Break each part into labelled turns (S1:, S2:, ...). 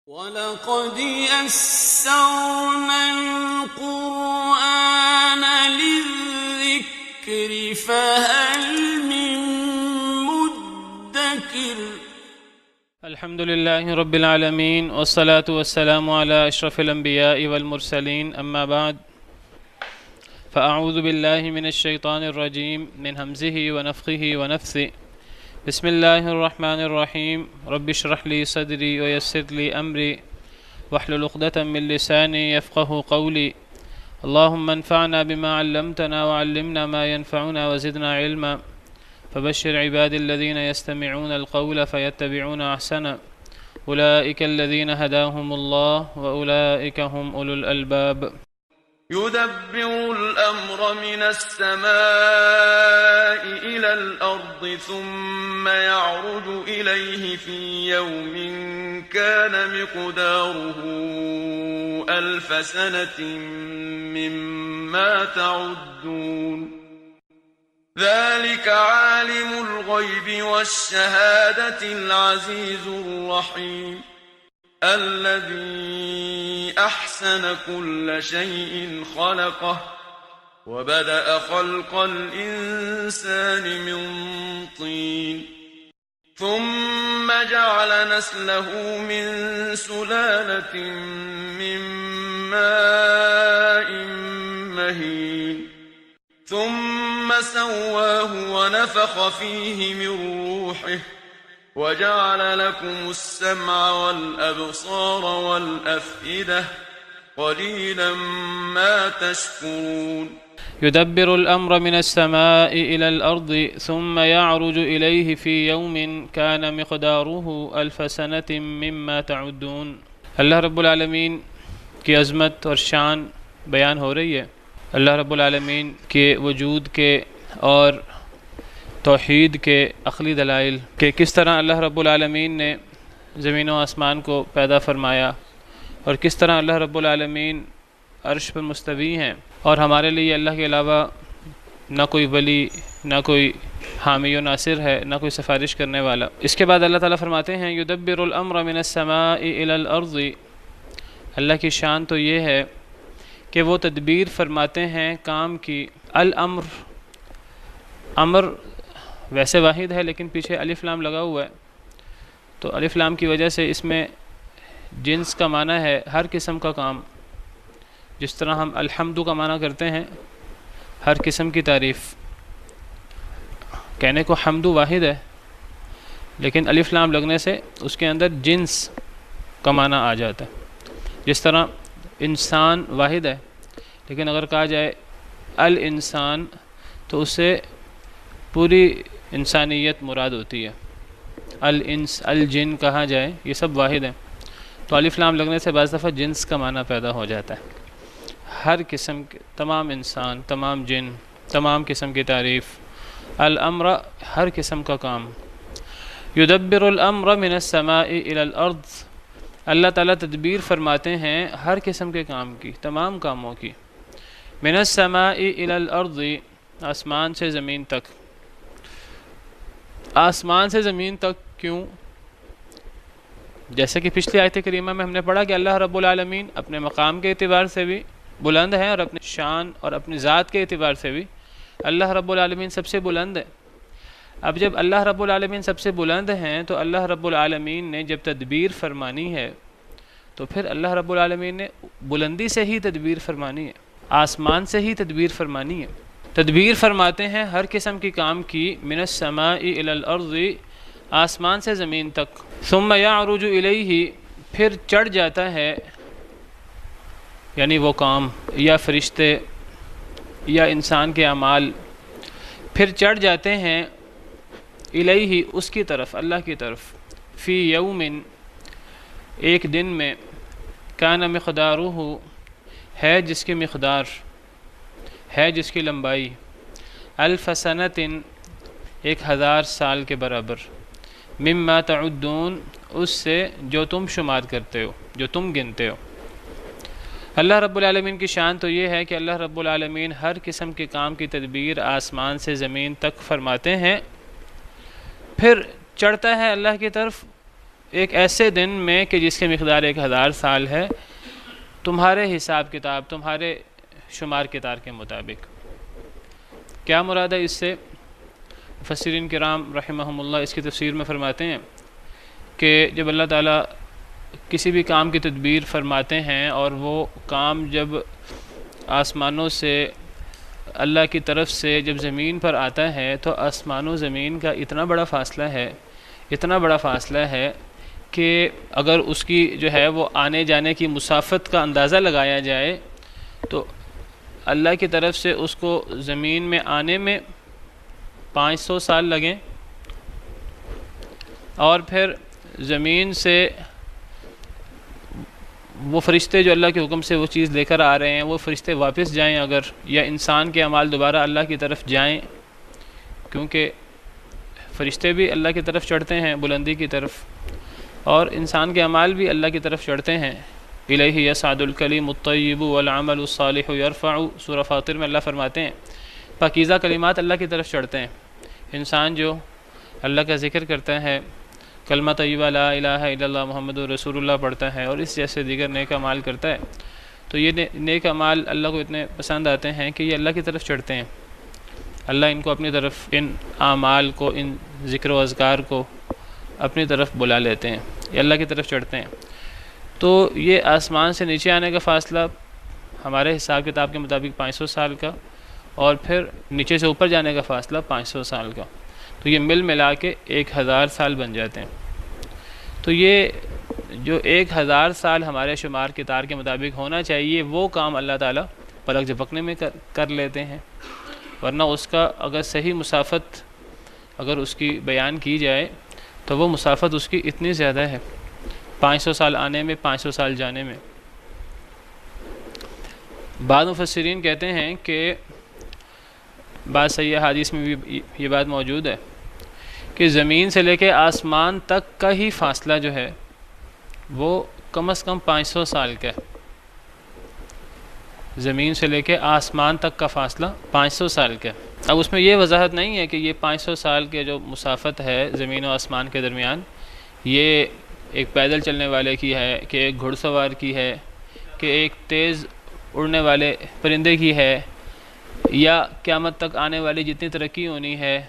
S1: وَلَقَدْ يَسَّرْنَا الْقُرْآنَ لِلذِّكْرِ فَهَلْ مِن مُّدَّكِرٍ
S2: الحمد لله رب العالمين والصلاة والسلام على أشرف الأنبياء والمرسلين أما بعد فأعوذ بالله من الشيطان الرجيم من همزه ونفخه ونفثه بسم الله الرحمن الرحيم رب اشرح لي صدري ويسر لي أمري واحلل عقدة من لساني يفقه قولي اللهم انفعنا بما علمتنا وعلمنا ما ينفعنا وزدنا علما فبشر عبادي الذين يستمعون القول فيتبعون أحسنه أولئك الذين هداهم الله وأولئك هم أولو الألباب.
S3: يدبر الأمر من السماء إلى الأرض ثم يعرج إليه في يوم كان مقداره 1000 سنة مما تعدون ذلك عالم الغيب والشهادة العزيز الرحيم الذي أحسن كل شيء خلقه وبدأ خلق الإنسان من طين ثم جعل نسله من سلالة من ماء مهين ثم سواه ونفخ فيه من روحه وجعل لكم السمع والأبصار والأفئدة قليلا ما تشكرون.
S2: يدبر الأمر من السماء إلى الأرض ثم يعرج إليه في يوم كان مقداره 1000 سنة مما تعدون. اللہ رب العالمین کی عظمت اور شان بیان ہو رہی ہے. اللہ رب العالمین کے وجود کے اور توحید کے عقلی دلائل کہ کس طرح اللہ رب العالمین نے زمین و آسمان کو پیدا فرمایا اور کس طرح اللہ رب العالمین عرش پر مستوی ہیں اور ہمارے لیے اللہ کے علاوہ نہ کوئی ولی نہ کوئی حامی و ناصر ہے نہ کوئی سفارش کرنے والا. اس کے بعد اللہ تعالیٰ فرماتے ہیں یدبر الامر من السماء الى الارض. اللہ کی شان تو یہ ہے کہ وہ تدبیر فرماتے ہیں کام کی. الامر امر ویسے واحد ہے لیکن پیچھے الف لام لگا ہوا ہے تو الف لام کی وجہ سے اس میں جنس کا معنی ہے ہر قسم کا کام. جس طرح ہم الحمد کا معنی کرتے ہیں ہر قسم کی تعریف. کہنے کو حمد واحد ہے لیکن الف لام لگنے سے اس کے اندر جنس کا معنی آ جاتا ہے. جس طرح انسان واحد ہے لیکن اگر کہا جائے الانسان تو اس سے پوری انسانیت مراد ہوتی ہے. الانس الجن کہا جائے یہ سب واحد ہیں تو الف لام لگنے سے بعض دفعہ جنس کا معنی پیدا ہو جاتا ہے. ہر قسم کے تمام انسان تمام جن تمام قسم کی تعریف. الامر ہر قسم کا کام. یدبر الامر من السماء الى الارض. اللہ تعالیٰ تدبیر فرماتے ہیں ہر قسم کے کام کی تمام کاموں کی. من السماء الى الارض آسمان سے زمین تک. آسمان سے زمین تک کیوں؟ جیسے کہ پچھلی آیت کریمہ میں ہم نے پڑھا کہ اللہ رب العالمین اپنے مقام کے اعتبار سے بھی بلند ہے اور اپنے شان اور اپنی ذات کے اعتبار سے بھی اللہ رب العالمین سب سے بلند ہے. اب جب اللہ رب العالمین سب سے بلند ہیں تو اللہ رب العالمین نے جب تدبیر فرمانی ہے تو پھر اللہ رب العالمین نے بلندی سے ہی تدبیر فرمانی ہے, آسمان سے ہی تدبیر فرمانی ہے. تدبیر فرماتے ہیں ہر قسم کی کام کی. من السماء الى الارض آسمان سے زمین تک. ثم یعرج الیہ پھر چڑھ جاتا ہے یعنی وہ کام یا فرشتے یا انسان کے اعمال پھر چڑھ جاتے ہیں الیہ اس کی طرف اللہ کی طرف. فی یوم ایک دن میں کان مقدارہ ہے جس کی مقدار ہے جس کی لمبائی 1000 سنۃ 1000 سال کے برابر. مما تعدون اس سے جو تم شمار کرتے ہو جو تم گنتے ہو. اللہ رب العالمین کی شان تو یہ ہے کہ اللہ رب العالمین ہر قسم کے کام کی تدبیر آسمان سے زمین تک فرماتے ہیں. پھر چڑھتا ہے اللہ کی طرف ایک ایسے دن میں کہ جس کی مقدار 1000 سال ہے تمہارے حساب کتاب، تمہارے شمار کتار کے مطابق۔ کیا مراد ہے اس سے؟ مفسرین کرام رحمہم اللہ اس کی تفسیر میں فرماتے ہیں کہ جب اللہ تعالیٰ کسی بھی کام کی تدبیر فرماتے ہیں اور وہ کام جب آسمانوں سے اللہ کی طرف سے جب زمین پر آتا ہے تو آسمان و زمین کا اتنا بڑا فاصلہ ہے کہ اگر اس کی جو ہے وہ آنے جانے کی مسافت کا اندازہ لگایا جائے تو اللہ کی طرف سے اس کو زمین میں آنے میں 500 سال لگیں، اور پھر زمین سے وہ فرشتے جو اللہ کے حکم سے وہ چیز لے کر آ رہے ہیں وہ فرشتے واپس جائیں اگر، یا انسان کے اعمال دوبارہ اللہ کی طرف جائیں، کیونکہ فرشتے بھی اللہ کی طرف چڑھتے ہیں بلندی کی طرف، اور انسان کے اعمال بھی اللہ کی طرف چڑھتے ہیں۔ الیہ یصعد الکلم الطیب والعمل الصالح یرفع، سورہ فاطر میں اللہ فرماتے ہیں پاکیزہ کلمات اللہ کی طرف چڑھتے ہیں۔ انسان جو اللہ کا ذکر کرتا ہے، کلمہ طیبہ لا الہ الا اللہ محمد رسول اللہ پڑھتا ہے اور اس جیسے دیگر نیک اعمال کرتا ہے، تو یہ نیک اعمال اللہ کو اتنے پسند آتے ہیں کہ یہ اللہ کی طرف چڑھتے ہیں۔ اللہ ان کو اپنی طرف، ان اعمال کو، ان ذکر و اذکار کو اپنی طرف بلا لیتے ہیں، یہ اللہ کی طرف چڑھتے ہیں۔ تو یہ آسمان سے نیچے آنے کا فاصلہ ہمارے حساب کتاب کے مطابق 500 سال کا، اور پھر نیچے سے اوپر جانے کا فاصلہ 500 سال کا، تو یہ ملا کے 1000 سال بن جاتے ہیں۔ تو یہ جو 1000 سال ہمارے شمار کتار کے مطابق ہونا چاہیے وہ کام اللہ تعالیٰ پلک جھپکنے میں کر لیتے ہیں، ورنہ اس کا اگر صحیح مسافت اگر اس کی بیان کی جائے تو وہ مسافت اس کی اتنی زیادہ ہے، 500 سال آنے میں، 500 سال جانے میں۔ بعض مفسرین کہتے ہیں کہ بعض صحیح حدیث میں بھی یہ بات موجود ہے کہ زمین سے لے کے آسمان تک کا ہی فاصلہ جو ہے وہ کم از کم 500 سال کا ہے۔ زمین سے لے کے آسمان تک کا فاصلہ 500 سال کا ہے۔ اب اس میں یہ وضاحت نہیں ہے کہ یہ 500 سال کے جو مسافت ہے زمین و آسمان کے درمیان، یہ ایک پیدل چلنے والے کی ہے، کہ ایک گھڑ سوار کی ہے، کہ ایک تیز اڑنے والے پرندے کی ہے، یا قیامت تک آنے والی جتنی ترقی ہونی ہے،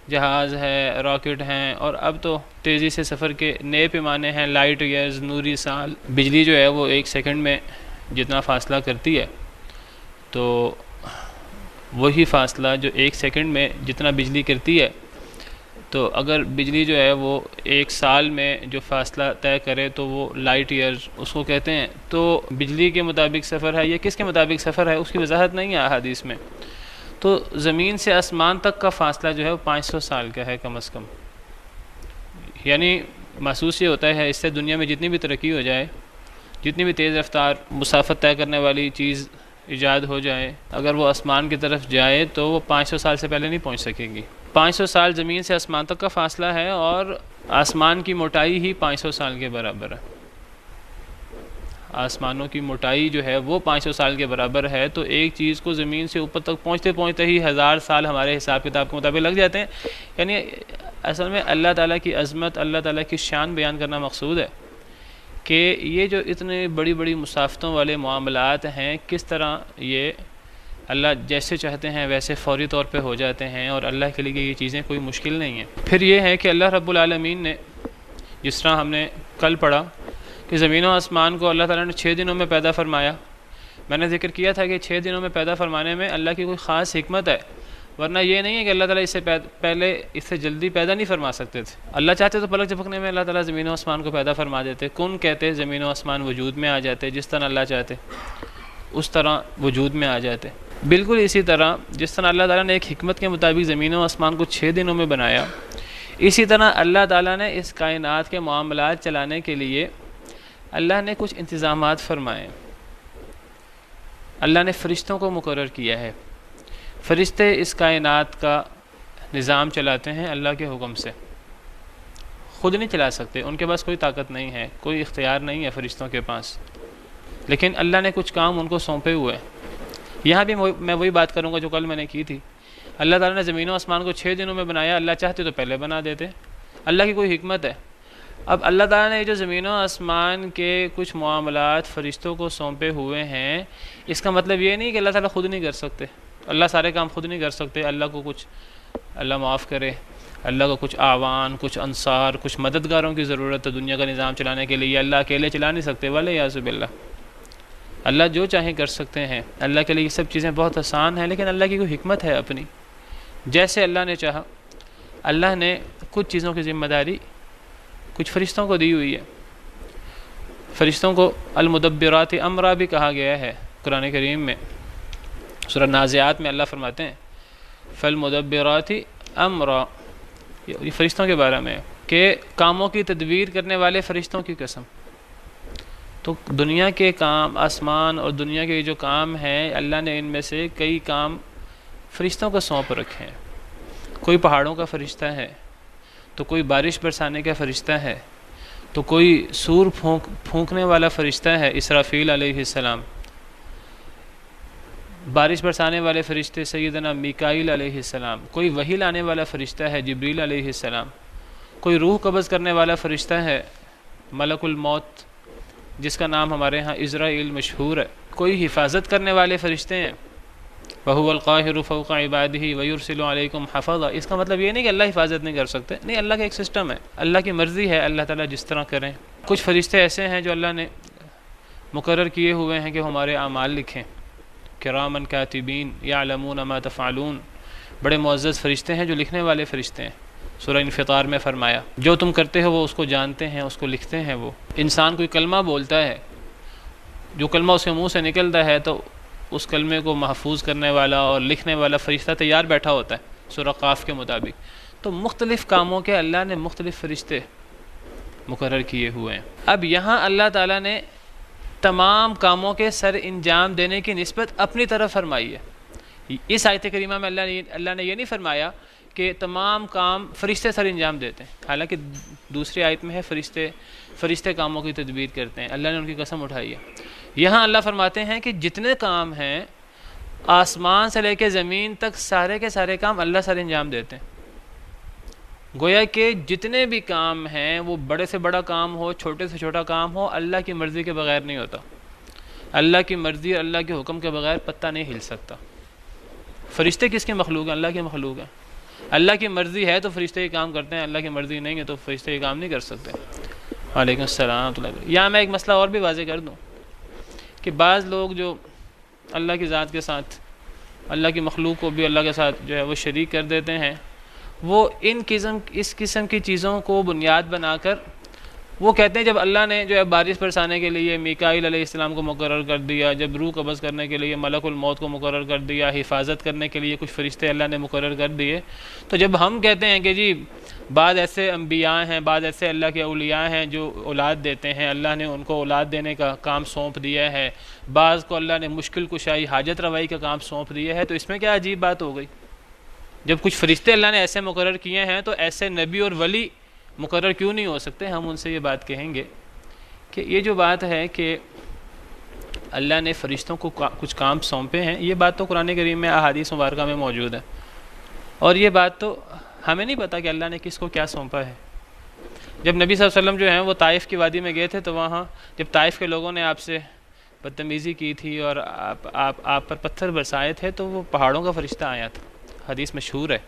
S2: جہاز ہے، راکٹ ہیں، اور اب تو تیزی سے سفر کے نئے پیمانے ہیں، لائٹ ایئرز، نوری سال۔ بجلی جو ہے وہ 1 سیکنڈ میں جتنا فاصلہ کرتی ہے، تو وہی فاصلہ جو 1 سیکنڈ میں جتنا بجلی کرتی ہے، تو اگر بجلی جو ہے وہ 1 سال میں جو فاصلہ طے کرے تو وہ لائٹ ایئرز اس کو کہتے ہیں۔ تو بجلی کے مطابق سفر ہے یا کس کے مطابق سفر ہے اس کی وضاحت نہیں ہے احادیث میں۔ تو زمین سے آسمان تک کا فاصلہ جو ہے وہ 500 سال کا ہے کم از کم۔ یعنی محسوس یہ ہوتا ہے اس سے دنیا میں جتنی بھی ترقی ہو جائے، جتنی بھی تیز رفتار مسافت طے کرنے والی چیز ایجاد ہو جائے، اگر وہ آسمان کی طرف جائے تو وہ 500 سال سے پہلے نہیں پہنچ سکے گی۔ 500 سال زمین سے آسمان تک کا فاصلہ ہے، اور آسمان کی موٹائی ہی 500 سال کے برابر ہے۔ آسمانوں کی موٹائی جو ہے وہ 500 سال کے برابر ہے، تو ایک چیز کو زمین سے اوپر تک پہنچتے ہی 1000 سال ہمارے حساب کتاب کے مطابق لگ جاتے ہیں۔ یعنی اصل میں اللہ تعالیٰ کی عظمت، اللہ تعالیٰ کی شان بیان کرنا مقصود ہے کہ یہ جو اتنے بڑی بڑی مسافتوں والے معاملات ہیں، کس طرح یہ اللہ جیسے چاہتے ہیں ویسے فوری طور پہ ہو جاتے ہیں، اور اللہ کے لیے یہ چیزیں کوئی مشکل نہیں ہیں۔ پھر یہ ہے کہ اللہ رب العالمین نے، جس طرح ہم نے کل پڑھا کہ زمین و آسمان کو اللہ تعالیٰ نے 6 دنوں میں پیدا فرمایا۔ میں نے ذکر کیا تھا کہ 6 دنوں میں پیدا فرمانے میں اللہ کی کوئی خاص حکمت ہے، ورنہ یہ نہیں ہے کہ اللہ تعالیٰ اس سے پہلے اس سے جلدی پیدا نہیں فرما سکتے تھے۔ اللہ چاہتے تو پلک جھپکنے میں اللہ تعالیٰ زمین و آسمان کو پیدا فرما دیتے، کن کہتے زمین و آسمان وجود میں آ جاتے، جس طرح اللہ چاہتے اس طرح وجود میں آ جاتے۔ بالکل اسی طرح جس طرح اللہ تعالیٰ نے ایک حکمت کے مطابق زمین و آسمان کو 6 دنوں میں بنایا، اسی طرح اللہ تعالیٰ نے اس کائنات کے معاملات چلانے کے لیے اللہ نے کچھ انتظامات فرمائے۔ اللہ نے فرشتوں کو مقرر کیا ہے، فرشتے اس کائنات کا نظام چلاتے ہیں اللہ کے حکم سے، خود نہیں چلا سکتے، ان کے پاس کوئی طاقت نہیں ہے، کوئی اختیار نہیں ہے فرشتوں کے پاس، لیکن اللہ نے کچھ کام ان کو سونپے ہوئے ہیں۔ یہاں بھی میں وہی بات کروں گا جو کل میں نے کی تھی۔ اللہ تعالیٰ نے زمین و آسمان کو 6 دنوں میں بنایا، اللہ چاہتے تو پہلے بنا دیتے، اللہ کی کوئی حکمت ہے۔ اب اللہ تعالیٰ نے جو زمین و آسمان کے کچھ معاملات فرشتوں کو سونپے ہوئے ہیں، اس کا مطلب یہ نہیں کہ اللہ تعالیٰ خود نہیں کر سکتے، اللہ سارے کام خود نہیں کر سکتے، اللہ کو کچھ، اللہ معاف کرے، اللہ کو کچھ آوان، کچھ انصار، کچھ مددگاروں کی ضرورت ہے دنیا کا نظام چلانے کے لیے، اللہ اکیلے چلا نہیں سکتے، ولیعاذ باللہ۔ اللہ جو چاہیں کر سکتے ہیں، اللہ کے لیے یہ سب چیزیں بہت آسان ہیں، لیکن اللہ کی کوئی حکمت ہے اپنی، جیسے اللہ نے چاہا۔ اللہ نے کچھ چیزوں کی ذمہ داری کچھ فرشتوں کو دی ہوئی ہے۔ فرشتوں کو المدبرات امرا بھی کہا گیا ہے قرآن کریم میں، سورہ نازعات میں اللہ فرماتے ہیں فالمدبرات امرا، یہ فرشتوں کے بارے میں کہ کاموں کی تدبیر کرنے والے فرشتوں کی قسم۔ تو دنیا کے کام، آسمان اور دنیا کے جو کام ہیں، اللہ نے ان میں سے کئی کام فرشتوں کو سونپ رکھے ہیں۔ کوئی پہاڑوں کا فرشتہ ہے، تو کوئی بارش برسانے کا فرشتہ ہے، تو کوئی سور پھونکنے والا فرشتہ ہے اسرافیل علیہ السلام، بارش برسانے والے فرشتے سیدنا میکائیل علیہ السلام، کوئی وحی لانے والا فرشتہ ہے جبریل علیہ السلام، کوئی روح قبض کرنے والا فرشتہ ہے ملک الموت جس کا نام ہمارے ہاں عزرائیل مشہور ہے، کوئی حفاظت کرنے والے فرشتے ہیں وَهُوَ الْقَاهِرُ فَوْقَ عِبَادِهِ وَيُرْسِلُ عَلَيْكُمْ حَفَظًا۔ اس کا مطلب یہ نہیں کہ اللہ حفاظت نہیں کر سکتے، نہیں، اللہ کا ایک سسٹم ہے، اللہ کی مرضی ہے، اللہ تعالیٰ جس طرح کریں۔ کچھ فرشتے ایسے ہیں جو اللہ نے مقرر کیے ہوئے ہیں کہ ہمارے اعمال لکھیں، کرامن کاتبین یعلمون ما تفعلون، بڑے معزز فرشتے ہیں جو لکھنے والے فرشتے ہیں۔ سورہ انفطار میں فرمایا جو تم کرتے ہو وہ اس کو جانتے ہیں، اس کو لکھتے ہیں۔ وہ انسان کوئی کلمہ بولتا ہے، جو کلمہ اس کے منہ سے نکلتا ہے تو اس کلمے کو محفوظ کرنے والا اور لکھنے والا فرشتہ تیار بیٹھا ہوتا ہے سورہ قاف کے مطابق۔ تو مختلف کاموں کے اللہ نے مختلف فرشتے مقرر کیے ہوئے ہیں۔ اب یہاں اللہ تعالیٰ نے تمام کاموں کے سر انجام دینے کی نسبت اپنی طرف فرمائی ہے۔ اس آیت کریمہ میں اللہ نے یہ نہیں فرمایا کہ تمام کام فرشتے سر انجام دیتے ہیں، حالانکہ دوسری آیت میں ہے فرشتے کاموں کی تدبیر کرتے ہیں، اللہ نے ان کی قسم اٹھائی ہے۔ یہاں اللہ فرماتے ہیں کہ جتنے کام ہیں آسمان سے لے کے زمین تک سارے کے سارے کام اللہ سر انجام دیتے ہیں۔ گویا کہ جتنے بھی کام ہیں وہ بڑے سے بڑا کام ہو، چھوٹے سے چھوٹا کام ہو، اللہ کی مرضی کے بغیر نہیں ہوتا۔ اللہ کی مرضی اور اللہ کے حکم کے بغیر پتہ نہیں ہل سکتا۔ فرشتے کس کی مخلوق ہیں؟ اللہ کی مخلوق ہیں۔ اللہ کی مرضی ہے تو فرشتے یہ کام کرتے ہیں، اللہ کی مرضی نہیں ہے تو فرشتے یہ کام نہیں کر سکتے۔ وعلیکم السلام۔ یہاں میں ایک مسئلہ اور بھی واضح کر دوں کہ بعض لوگ جو اللہ کی ذات کے ساتھ اللہ کی مخلوق کو بھی اللہ کے ساتھ جو ہے وہ شریک کر دیتے ہیں، وہ اس قسم کی چیزوں کو بنیاد بنا کر وہ کہتے ہیں جب اللہ نے جو ہے بارش برسانے کے لیے میکائیل علیہ السلام کو مقرر کر دیا، جب روح قبض کرنے کے لیے ملک الموت کو مقرر کر دیا، حفاظت کرنے کے لیے کچھ فرشتے اللہ نے مقرر کر دیے، تو جب ہم کہتے ہیں کہ جی بعض ایسے انبیاء ہیں، بعض ایسے اللہ کے اولیاء ہیں جو اولاد دیتے ہیں، اللہ نے ان کو اولاد دینے کا کام سونپ دیا ہے، بعض کو اللہ نے مشکل کشائی حاجت روائی کا کام سونپ دیا ہے، تو اس میں کیا عجیب بات ہو گئی؟ جب کچھ فرشتے اللہ نے ایسے مقرر کیے ہیں تو ایسے نبی اور ولی مقرر کیوں نہیں ہو سکتے؟ ہم ان سے یہ بات کہیں گے کہ یہ جو بات ہے کہ اللہ نے فرشتوں کو کچھ کام سونپے ہیں، یہ بات تو قرآن کریم میں احادیث مبارکہ میں موجود ہے، اور یہ بات تو ہمیں نہیں پتہ کہ اللہ نے کس کو کیا سونپا ہے۔ جب نبی صلی اللہ علیہ وسلم جو ہیں وہ طائف کی وادی میں گئے تھے تو وہاں جب طائف کے لوگوں نے آپ سے بدتمیزی کی تھی اور آپ پر پتھر برسائے تھے تو وہ پہاڑوں کا فرشتہ آیا تھا، حدیث مشہور ہے،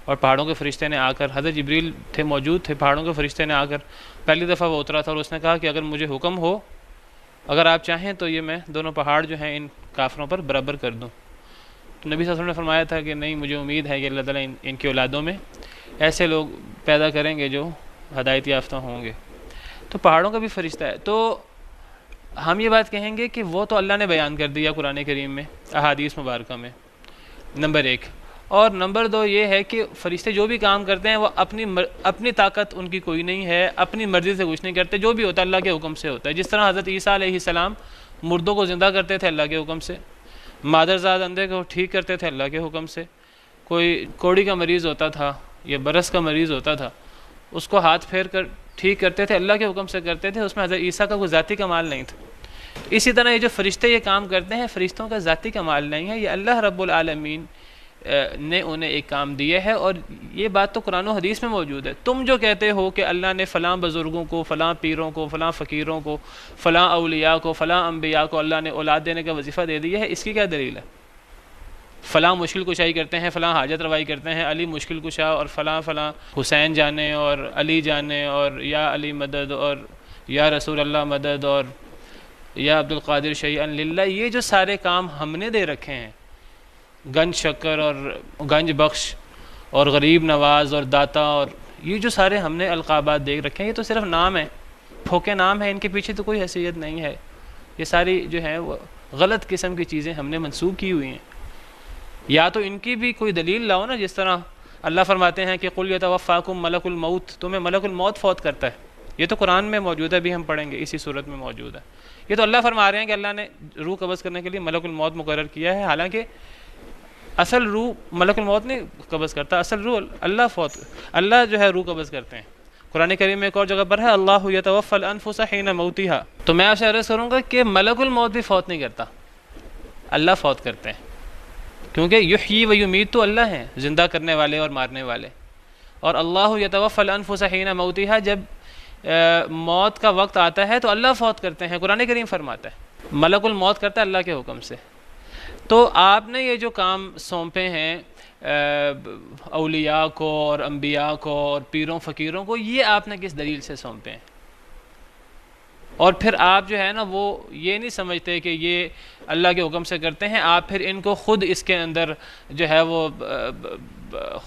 S2: اور پہاڑوں کے فرشتے نے آ کر، حضرت جبریل تھے موجود تھے، پہاڑوں کے فرشتے نے آ کر پہلی دفعہ وہ اترا تھا اور اس نے کہا کہ اگر مجھے حکم ہو، اگر آپ چاہیں تو یہ میں دونوں پہاڑ جو ہیں ان کافروں پر برابر کر دوں۔ تو نبی صلی اللہ علیہ وسلم نے فرمایا تھا کہ نہیں، مجھے امید ہے کہ اللہ تعالیٰ ان کی اولادوں میں ایسے لوگ پیدا کریں گے جو ہدایت یافتہ ہوں گے۔ تو پہاڑوں کا بھی فرشتہ ہے، تو ہم یہ بات کہیں گے کہ وہ تو اللہ نے بیان کر دیا قرآن کریم میں، احادیث مبارکہ میں، نمبر 1۔ اور نمبر 2 یہ ہے کہ فرشتے جو بھی کام کرتے ہیں وہ اپنی طاقت ان کی کوئی نہیں ہے، اپنی مرضی سے کچھ نہیں کرتے، جو بھی ہوتا ہے اللہ کے حکم سے ہوتا ہے۔ جس طرح حضرت عیسیٰ علیہ السلام مردوں کو زندہ کرتے تھے اللہ کے حکم سے، مادرزاد اندھے کو ٹھیک کرتے تھے اللہ کے حکم سے، کوئی کوڑی کا مریض ہوتا تھا یا برس کا مریض ہوتا تھا اس کو ہاتھ پھیر کر ٹھیک کرتے تھے، اللہ کے حکم سے کرتے تھے، اس میں حضرت عیسیٰ کا کوئی ذاتی کمال نہیں تھا۔ اسی طرح یہ جو فرشتے یہ کام کرتے ہیں، فرشتوں کا ذاتی کمال نہیں ہے، یہ اللہ رب العالمین نے انہیں ایک کام دیا ہے، اور یہ بات تو قرآن و حدیث میں موجود ہے۔ تم جو کہتے ہو کہ اللہ نے فلاں بزرگوں کو، فلاں پیروں کو، فلاں فقیروں کو، فلاں اولیاء کو، فلاں انبیاء کو اللہ نے اولاد دینے کا وظیفہ دے دیا ہے، اس کی کیا دلیل ہے؟ فلاں مشکل کشائی کرتے ہیں، فلاں حاجت روائی کرتے ہیں، علی مشکل کشا، اور فلاں فلاں حسین جانے اور علی جانے، اور یا علی مدد، اور یا رسول اللہ مدد، اور یا عبد القادر شیئا للہ، یہ جو سارے کام ہم نے دے رکھے ہیں، گنج شکر اور گنج بخش اور غریب نواز اور داتا، اور یہ جو سارے ہم نے القابات دے رکھے ہیں، یہ تو صرف نام ہے، پھوکے نام ہیں، ان کے پیچھے تو کوئی حیثیت نہیں ہے۔ یہ ساری جو ہے وہ غلط قسم کی چیزیں ہم نے منسوب کی ہوئی ہیں۔ یا تو ان کی بھی کوئی دلیل لاؤ نا، جس طرح اللہ فرماتے ہیں کہ قل یتوفاکم ملک الموت، تمہیں ملک الموت فوت کرتا ہے، یہ تو قرآن میں موجود ہے، بھی ہم پڑھیں گے، اسی صورت میں موجود ہے۔ یہ تو اللہ فرما رہے ہیں کہ اللہ نے روح قبض کرنے کے لیے ملک الموت مقرر کیا ہے، حالانکہ اصل روح ملک الموت نہیں قبض کرتا، اصل روح اللہ جو ہے روح قبض کرتے ہیں۔ قرآن کریم میں ایک اور جگہ پر ہے اللہ یتوفی الانفس حین موتها، تو میں آپ سے عرض کروں گا کہ ملک الموت بھی فوت نہیں کرتا، اللہ فوت کرتے ہیں، کیونکہ یحیی و یمیت تو اللہ ہیں، زندہ کرنے والے اور مارنے والے، اور اللہ یتوفی الانفس حین موتها، جب موت کا وقت آتا ہے تو اللہ فوت کرتے ہیں، قرآن کریم فرماتا ہے، ملک الموت کرتا ہے اللہ کے حکم سے۔ تو آپ نے یہ جو کام سونپے ہیں اولیاء کو اور انبیاء کو اور پیروں فقیروں کو، یہ آپ نے کس دلیل سے سونپے ہیں؟ اور پھر آپ جو ہے نا وہ یہ نہیں سمجھتے کہ یہ اللہ کے حکم سے کرتے ہیں، آپ پھر ان کو خود اس کے اندر جو ہے وہ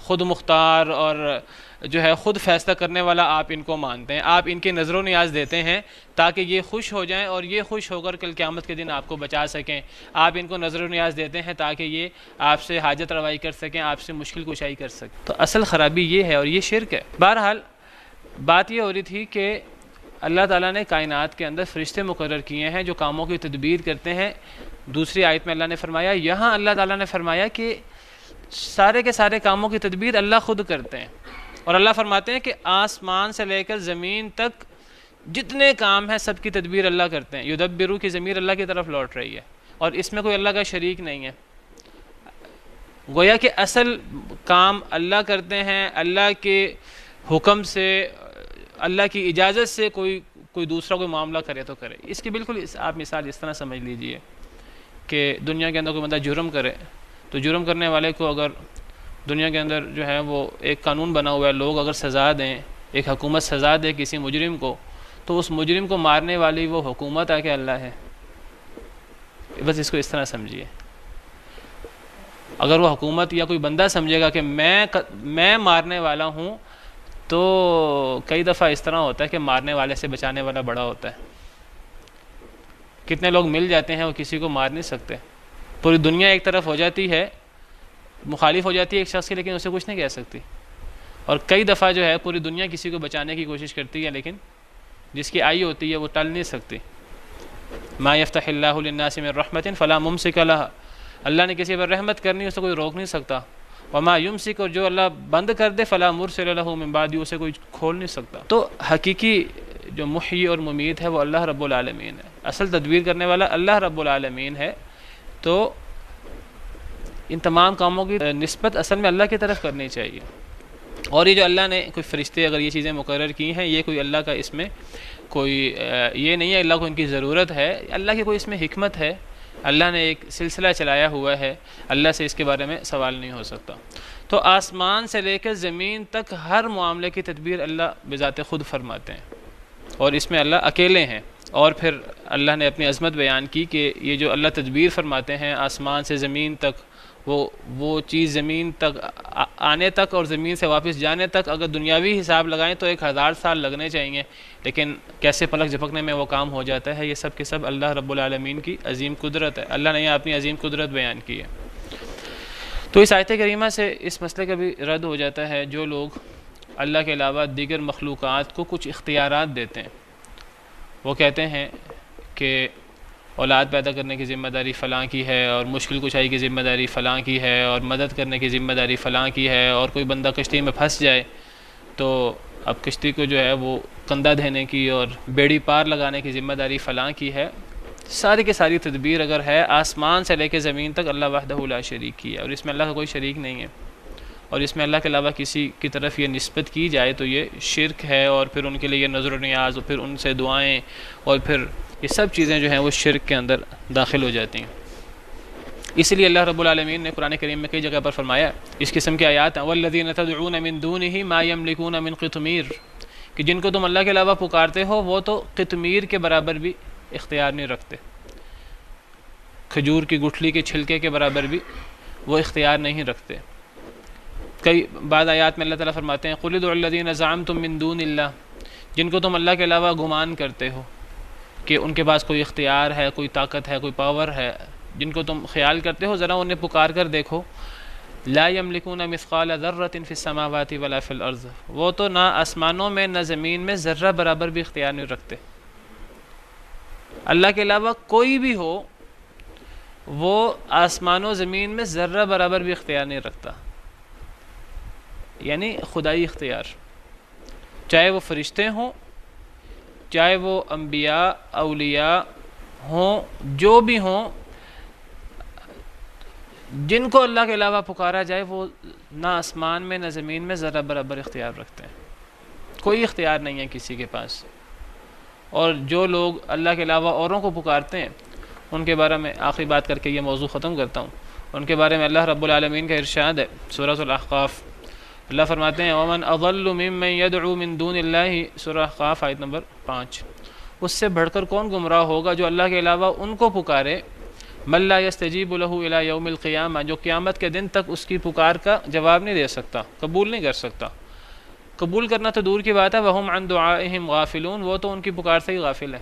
S2: خود مختار اور جو ہے خود فیصلہ کرنے والا آپ ان کو مانتے ہیں، آپ ان کے نظر و نیاز دیتے ہیں تاکہ یہ خوش ہو جائیں اور یہ خوش ہو کر کل قیامت کے دن آپ کو بچا سکیں، آپ ان کو نظر و نیاز دیتے ہیں تاکہ یہ آپ سے حاجت روائی کر سکیں، آپ سے مشکل کشائی کر سکیں۔ تو اصل خرابی یہ ہے اور یہ شرک ہے۔ بہرحال بات یہ ہو رہی تھی کہ اللہ تعالیٰ نے کائنات کے اندر فرشتے مقرر کیے ہیں جو کاموں کی تدبیر کرتے ہیں۔ دوسری آیت میں اللہ نے فرمایا، یہاں اللہ تعالیٰ نے فرمایا کہ سارے کے سارے کاموں کی تدبیر اللہ خود کرتے ہیں، اور اللہ فرماتے ہیں کہ آسمان سے لے کر زمین تک جتنے کام ہیں سب کی تدبیر اللہ کرتے ہیں۔ یدبرو کی ضمیر اللہ کی طرف لوٹ رہی ہے، اور اس میں کوئی اللہ کا شریک نہیں ہے، گویا کہ اصل کام اللہ کرتے ہیں، اللہ کے حکم سے، اللہ کی اجازت سے کوئی دوسرا کوئی معاملہ کرے تو کرے۔ اس کی بالکل آپ مثال اس طرح سمجھ لیجئے کہ دنیا کے اندر کوئی بندہ جرم کرے تو جرم کرنے والے کو اگر دنیا کے اندر جو ہے وہ ایک قانون بنا ہوا ہے، لوگ اگر سزا دیں، ایک حکومت سزا دے کسی مجرم کو، تو اس مجرم کو مارنے والی وہ حکومت ہے کہ اللہ ہے؟ بس اس کو اس طرح سمجھیے۔ اگر وہ حکومت یا کوئی بندہ سمجھے گا کہ میں مارنے والا ہوں، تو کئی دفعہ اس طرح ہوتا ہے کہ مارنے والے سے بچانے والا بڑا ہوتا ہے۔ کتنے لوگ مل جاتے ہیں وہ کسی کو مار نہیں سکتے، پوری دنیا ایک طرف ہو جاتی ہے، مخالف ہو جاتی ہے ایک شخص کی، لیکن اسے کچھ نہیں کہہ سکتی، اور کئی دفعہ جو ہے پوری دنیا کسی کو بچانے کی کوشش کرتی ہے، لیکن جس کی آئی ہوتی ہے وہ ٹل نہیں سکتی۔ ما یفتح اللہ للناس من رحمت فلا ممسک لها، اللہ نے کسی پر رحمت کرنی اسے کوئی روک نہیں سکتا، وما یمسک، اور جو اللہ بند کر دے فلا مرسل له من بعد، اسے کوئی کھول نہیں سکتا۔ تو حقیقی جو محیی اور ممیت ہے وہ اللہ رب العالمین ہے، اصل تدبیر کرنے والا اللہ رب العالمین ہے۔ تو ان تمام کاموں کی نسبت اصل میں اللہ کی طرف کرنی چاہیے، اور یہ جو اللہ نے کوئی فرشتے اگر یہ چیزیں مقرر کی ہیں، یہ کوئی اللہ کا اس میں کوئی یہ نہیں ہے اللہ کو ان کی ضرورت ہے، اللہ کی کوئی اس میں حکمت ہے، اللہ نے ایک سلسلہ چلایا ہوا ہے، اللہ سے اس کے بارے میں سوال نہیں ہو سکتا۔ تو آسمان سے لے کر زمین تک ہر معاملے کی تدبیر اللہ بذات خود فرماتے ہیں، اور اس میں اللہ اکیلے ہیں۔ اور پھر اللہ نے اپنی عظمت بیان کی کہ یہ جو اللہ تدبیر فرماتے ہیں آسمان سے زمین تک، وہ چیز زمین تک آنے تک اور زمین سے واپس جانے تک اگر دنیاوی حساب لگائیں تو 1000 سال لگنے چاہیے، لیکن کیسے پلک جھپکنے میں وہ کام ہو جاتا ہے۔ یہ سب کے سب اللہ رب العالمین کی عظیم قدرت ہے، اللہ نے یہاں اپنی عظیم قدرت بیان کی ہے۔ تو اس آیت کریمہ سے اس مسئلے کا بھی رد ہو جاتا ہے جو لوگ اللہ کے علاوہ دیگر مخلوقات کو کچھ اختیارات دیتے ہیں۔ وہ کہتے ہیں کہ اولاد پیدا کرنے کی ذمہ داری فلاں کی ہے، اور مشکل کشائی کی ذمہ داری فلاں کی ہے، اور مدد کرنے کی ذمہ داری فلاں کی ہے، اور کوئی بندہ کشتی میں پھنس جائے تو اب کشتی کو جو ہے وہ کندھا دینے کی اور بیڑی پار لگانے کی ذمہ داری فلاں کی ہے۔ ساری کی ساری تدبیر اگر ہے آسمان سے لے کے زمین تک اللہ وحدہ لا شریک کی ہے، اور اس میں اللہ کا کوئی شریک نہیں ہے، اور اس میں اللہ کے علاوہ کسی کی طرف یہ نسبت کی جائے تو یہ شرک ہے، اور پھر ان کے لیے یہ نظر و نیاز، اور پھر ان سے دعائیں، اور پھر یہ سب چیزیں جو ہیں وہ شرک کے اندر داخل ہو جاتی ہیں۔ اس لیے اللہ رب العالمین نے قرآن کریم میں کئی جگہ پر فرمایا، اس قسم کی آیات ہیں وَالَّذِينَ تَدْعُونَ مِن دُونِهِ مَا يَمْلِكُونَ مِن قِطْمِيرٍ، کہ جن کو تم اللہ کے علاوہ پکارتے ہو وہ تو قطمیر کے برابر بھی اختیار نہیں رکھتے، کھجور کی گٹھلی کے چھلکے کے برابر بھی وہ اختیار نہیں رکھتے۔ کئی بعض آیات میں اللہ تعالیٰ فرماتے ہیں قُلِ ادْعُوا الَّذِينَ زَعَمْتُم مِّن دُونِ اللَّهِ، جن کو تم اللہ کے علاوہ گمان کرتے ہو کہ ان کے پاس کوئی اختیار ہے، کوئی طاقت ہے، کوئی پاور ہے، جن کو تم خیال کرتے ہو، ذرا انہیں پکار کر دیکھو۔ لا یملکون مثقال ذرۃ فی السماوات ولا فی الارض، وہ تو نہ آسمانوں میں نہ زمین میں ذرہ برابر بھی اختیار نہیں رکھتے۔ اللہ کے علاوہ کوئی بھی ہو وہ آسمان و زمین میں ذرہ برابر بھی اختیار نہیں رکھتا، یعنی خدائی اختیار، چاہے وہ فرشتے ہوں، چاہے وہ انبیاء اولیاء ہوں، جو بھی ہوں، جن کو اللہ کے علاوہ پکارا جائے وہ نہ آسمان میں نہ زمین میں ذرہ برابر اختیار رکھتے ہیں، کوئی اختیار نہیں ہے کسی کے پاس۔ اور جو لوگ اللہ کے علاوہ اوروں کو پکارتے ہیں ان کے بارے میں آخری بات کر کے یہ موضوع ختم کرتا ہوں، ان کے بارے میں اللہ رب العالمین کا ارشاد ہے سورۃ الاحقاف، اللہ فرماتے ہیں وَمَنْ أَضَلُّ مِمَّنْ يَدْعُو مِن دُونِ اللَّهِ، سورہ احقاف آیت نمبر 5۔ اس سے بڑھ کر کون گمراہ ہوگا جو اللہ کے علاوہ ان کو پکارے مَن لَا يَسْتَجِيبُ لَهُ إِلَى يَوْمِ الْقِيَامَةِ، جو قیامت کے دن تک اس کی پکار کا جواب نہیں دے سکتا، قبول نہیں کر سکتا۔ قبول کرنا تو دور کی بات ہے، وَهُمْ عَنْ دُعَائِهِمْ غَافِلُونَ، وہ تو ان کی پکار سے ہی غافل ہے۔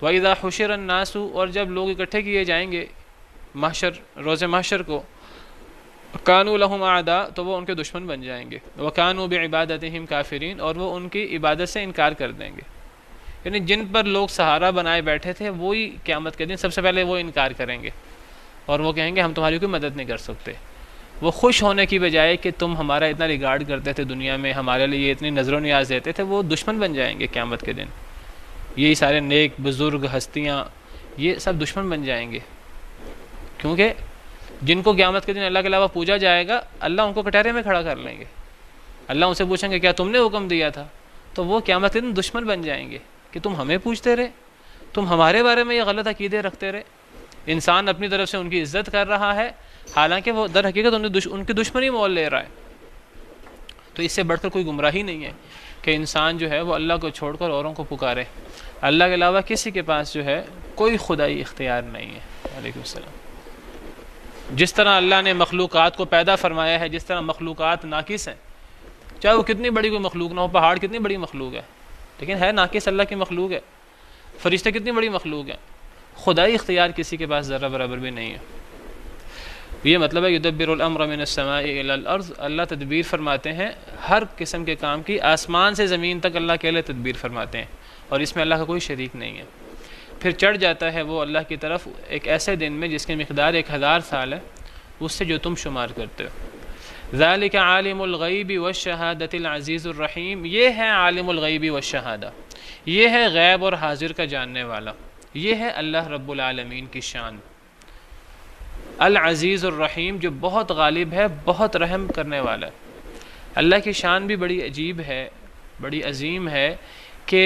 S2: وَإِذَا حُشِرَ النَّاسُ، اور جب لوگ اکٹھے کیے جائیں گے محشر، روز محشر کو، كَانُوا لَهُمْ أَعْدَاءَ، تو وہ ان کے دشمن بن جائیں گے، وَكَانُوا بِعِبَادَتِهِمْ كَافِرِينَ، اور وہ ان کی عبادت سے انکار کر دیں گے، یعنی جن پر لوگ سہارا بنائے بیٹھے تھے وہی قیامت کے دن سب سے پہلے وہ انکار کریں گے، اور وہ کہیں گے ہم تمہاری کوئی مدد نہیں کر سکتے۔ وہ خوش ہونے کی بجائے کہ تم ہمارا اتنا ریگارڈ کرتے تھے دنیا میں، ہمارے لیے اتنی نظر و نیاز دیتے تھے، وہ دشمن بن جائیں گے قیامت کے دن۔ یہی سارے نیک بزرگ ہستیاں یہ سب دشمن بن جائیں گے، کیونکہ جن کو قیامت کے دن اللہ کے علاوہ پوجا جائے گا اللہ ان کو کٹہرے میں کھڑا کر لیں گے، اللہ ان سے پوچھیں گے کیا تم نے حکم دیا تھا، تو وہ قیامت کے دن دشمن بن جائیں گے کہ تم ہمیں پوچھتے رہے، تم ہمارے بارے میں یہ غلط عقیدے رکھتے رہے۔ انسان اپنی طرف سے ان کی عزت کر رہا ہے، حالانکہ وہ در حقیقت ان کی دشمنی مول لے رہا ہے۔ تو اس سے بڑھ کر کوئی گمراہی نہیں ہے کہ انسان جو ہے وہ اللہ کو چھوڑ کر اوروں کو پکارے۔ اللہ کے علاوہ کسی کے پاس جو ہے کوئی خدائی اختیار نہیں ہے۔ وعلیکم السلام۔ جس طرح اللہ نے مخلوقات کو پیدا فرمایا ہے، جس طرح مخلوقات ناقص ہیں، چاہے وہ کتنی بڑی کوئی مخلوق نہ ہو، پہاڑ کتنی بڑی مخلوق ہے لیکن ہے ناقص، اللہ کی مخلوق ہے، فرشتے کتنی بڑی مخلوق ہیں، خدائی اختیار کسی کے پاس ذرہ برابر بھی نہیں ہے۔ یہ مطلب ہے یدبر الامر من السماء الى الارض، اللہ تدبیر فرماتے ہیں ہر قسم کے کام کی، آسمان سے زمین تک اللہ کے لیے تدبیر فرماتے ہیں، اور اس میں اللہ کا کوئی شریک نہیں ہے۔ پھر چڑھ جاتا ہے وہ اللہ کی طرف ایک ایسے دن میں جس کی مقدار 1000 سال ہے، اس سے جو تم شمار کرتے ہو۔ ذالک عالم الغیب والشہادۃ العزیز الرحیم، یہ ہے عالم الغیب والشہادہ، یہ ہے غیب اور حاضر کا جاننے والا، یہ ہے اللہ رب العالمین کی شان، العزیز الرحیم، جو بہت غالب ہے، بہت رحم کرنے والا ہے۔ اللہ کی شان بھی بڑی عجیب ہے، بڑی عظیم ہے کہ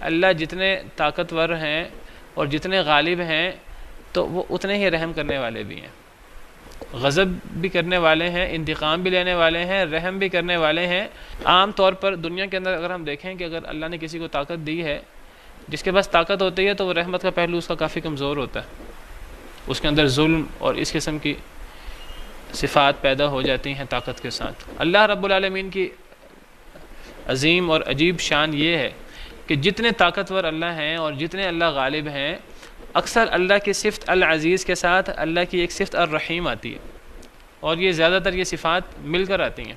S2: اللہ جتنے طاقتور ہیں اور جتنے غالب ہیں تو وہ اتنے ہی رحم کرنے والے بھی ہیں، غضب بھی کرنے والے ہیں، انتقام بھی لینے والے ہیں، رحم بھی کرنے والے ہیں۔ عام طور پر دنیا کے اندر اگر ہم دیکھیں کہ اگر اللہ نے کسی کو طاقت دی ہے، جس کے پاس طاقت ہوتی ہے تو وہ رحمت کا پہلو اس کا کافی کمزور ہوتا ہے، اس کے اندر ظلم اور اس قسم کی صفات پیدا ہو جاتی ہیں طاقت کے ساتھ۔ اللہ رب العالمین کی عظیم اور عجیب شان یہ ہے کہ جتنے طاقتور اللہ ہیں اور جتنے اللہ غالب ہیں، اکثر اللہ کی صفت العزیز کے ساتھ اللہ کی ایک صفت الرحیم آتی ہے، اور یہ زیادہ تر یہ صفات مل کر آتی ہیں۔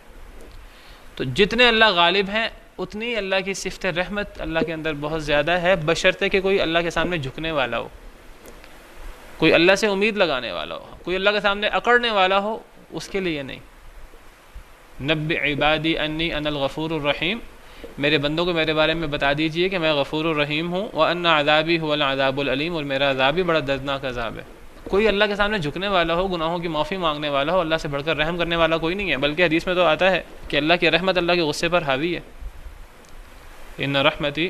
S2: تو جتنے اللہ غالب ہیں اتنی اللہ کی صفت رحمت اللہ کے اندر بہت زیادہ ہے، بشرطے کہ کوئی اللہ کے سامنے جھکنے والا ہو، کوئی اللہ سے امید لگانے والا ہو، کوئی اللہ کے سامنے اکڑنے والا ہو، اس کے لیے نہیں۔ نبئ عبادی انی انا الغفور الرحیم، میرے بندوں کو میرے بارے میں بتا دیجئے کہ میں غفور الرحیم ہوں، وَأَنَّ عَذَابِي هُوَ الْعَذَابُ الْأَلِيمُ، اور میرا عذاب بھی بڑا دردناک عذاب ہے۔ کوئی اللہ کے سامنے جھکنے والا ہو، گناہوں کی معافی مانگنے والا ہو، اللہ سے بڑھ کر رحم کرنے والا کوئی نہیں ہے، بلکہ حدیث میں تو آتا ہے کہ اللہ کی رحمت اللہ کے غصے پر حاوی ہے۔ ان رحمتی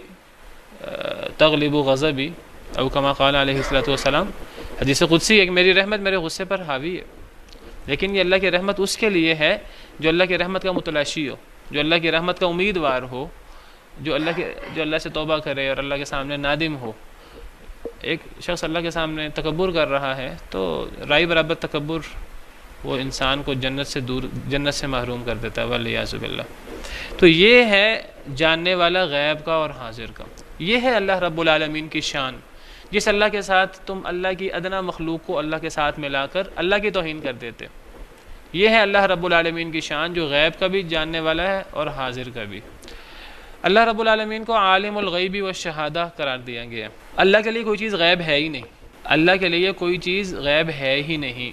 S2: تغلب غضبی، او کما قال علیہ الصلوۃ والسلام، حدیث قدسی ہے کہ میری رحمت میرے غصے پر حاوی ہے۔ لیکن یہ اللہ کی رحمت اس کے لیے ہے جو اللہ کی رحمت کا متلاشی ہو، جو اللہ کی رحمت کا امیدوار ہو، جو اللہ سے توبہ کرے اور اللہ کے سامنے نادم ہو۔ ایک شخص اللہ کے سامنے تکبر کر رہا ہے تو رائی برابر تکبر وہ انسان کو جنت سے محروم کر دیتا ہے، والعیاذ باللہ۔ تو یہ ہے جاننے والا غیب کا اور حاضر کا، یہ ہے اللہ رب العالمین کی شان، جس اللہ کے ساتھ تم اللہ کی ادنا مخلوق کو اللہ کے ساتھ ملا کر اللہ کی توہین کر دیتے۔ یہ ہے اللہ رب العالمین کی شان جو غیب کا بھی جاننے والا ہے اور حاضر کا بھی۔ اللہ رب العالمین کو عالم الغیب والشہادہ قرار دیا گیا ہے۔ اللہ کے لیے کوئی چیز غیب ہے ہی نہیں، اللہ کے لیے کوئی چیز غیب ہے ہی نہیں۔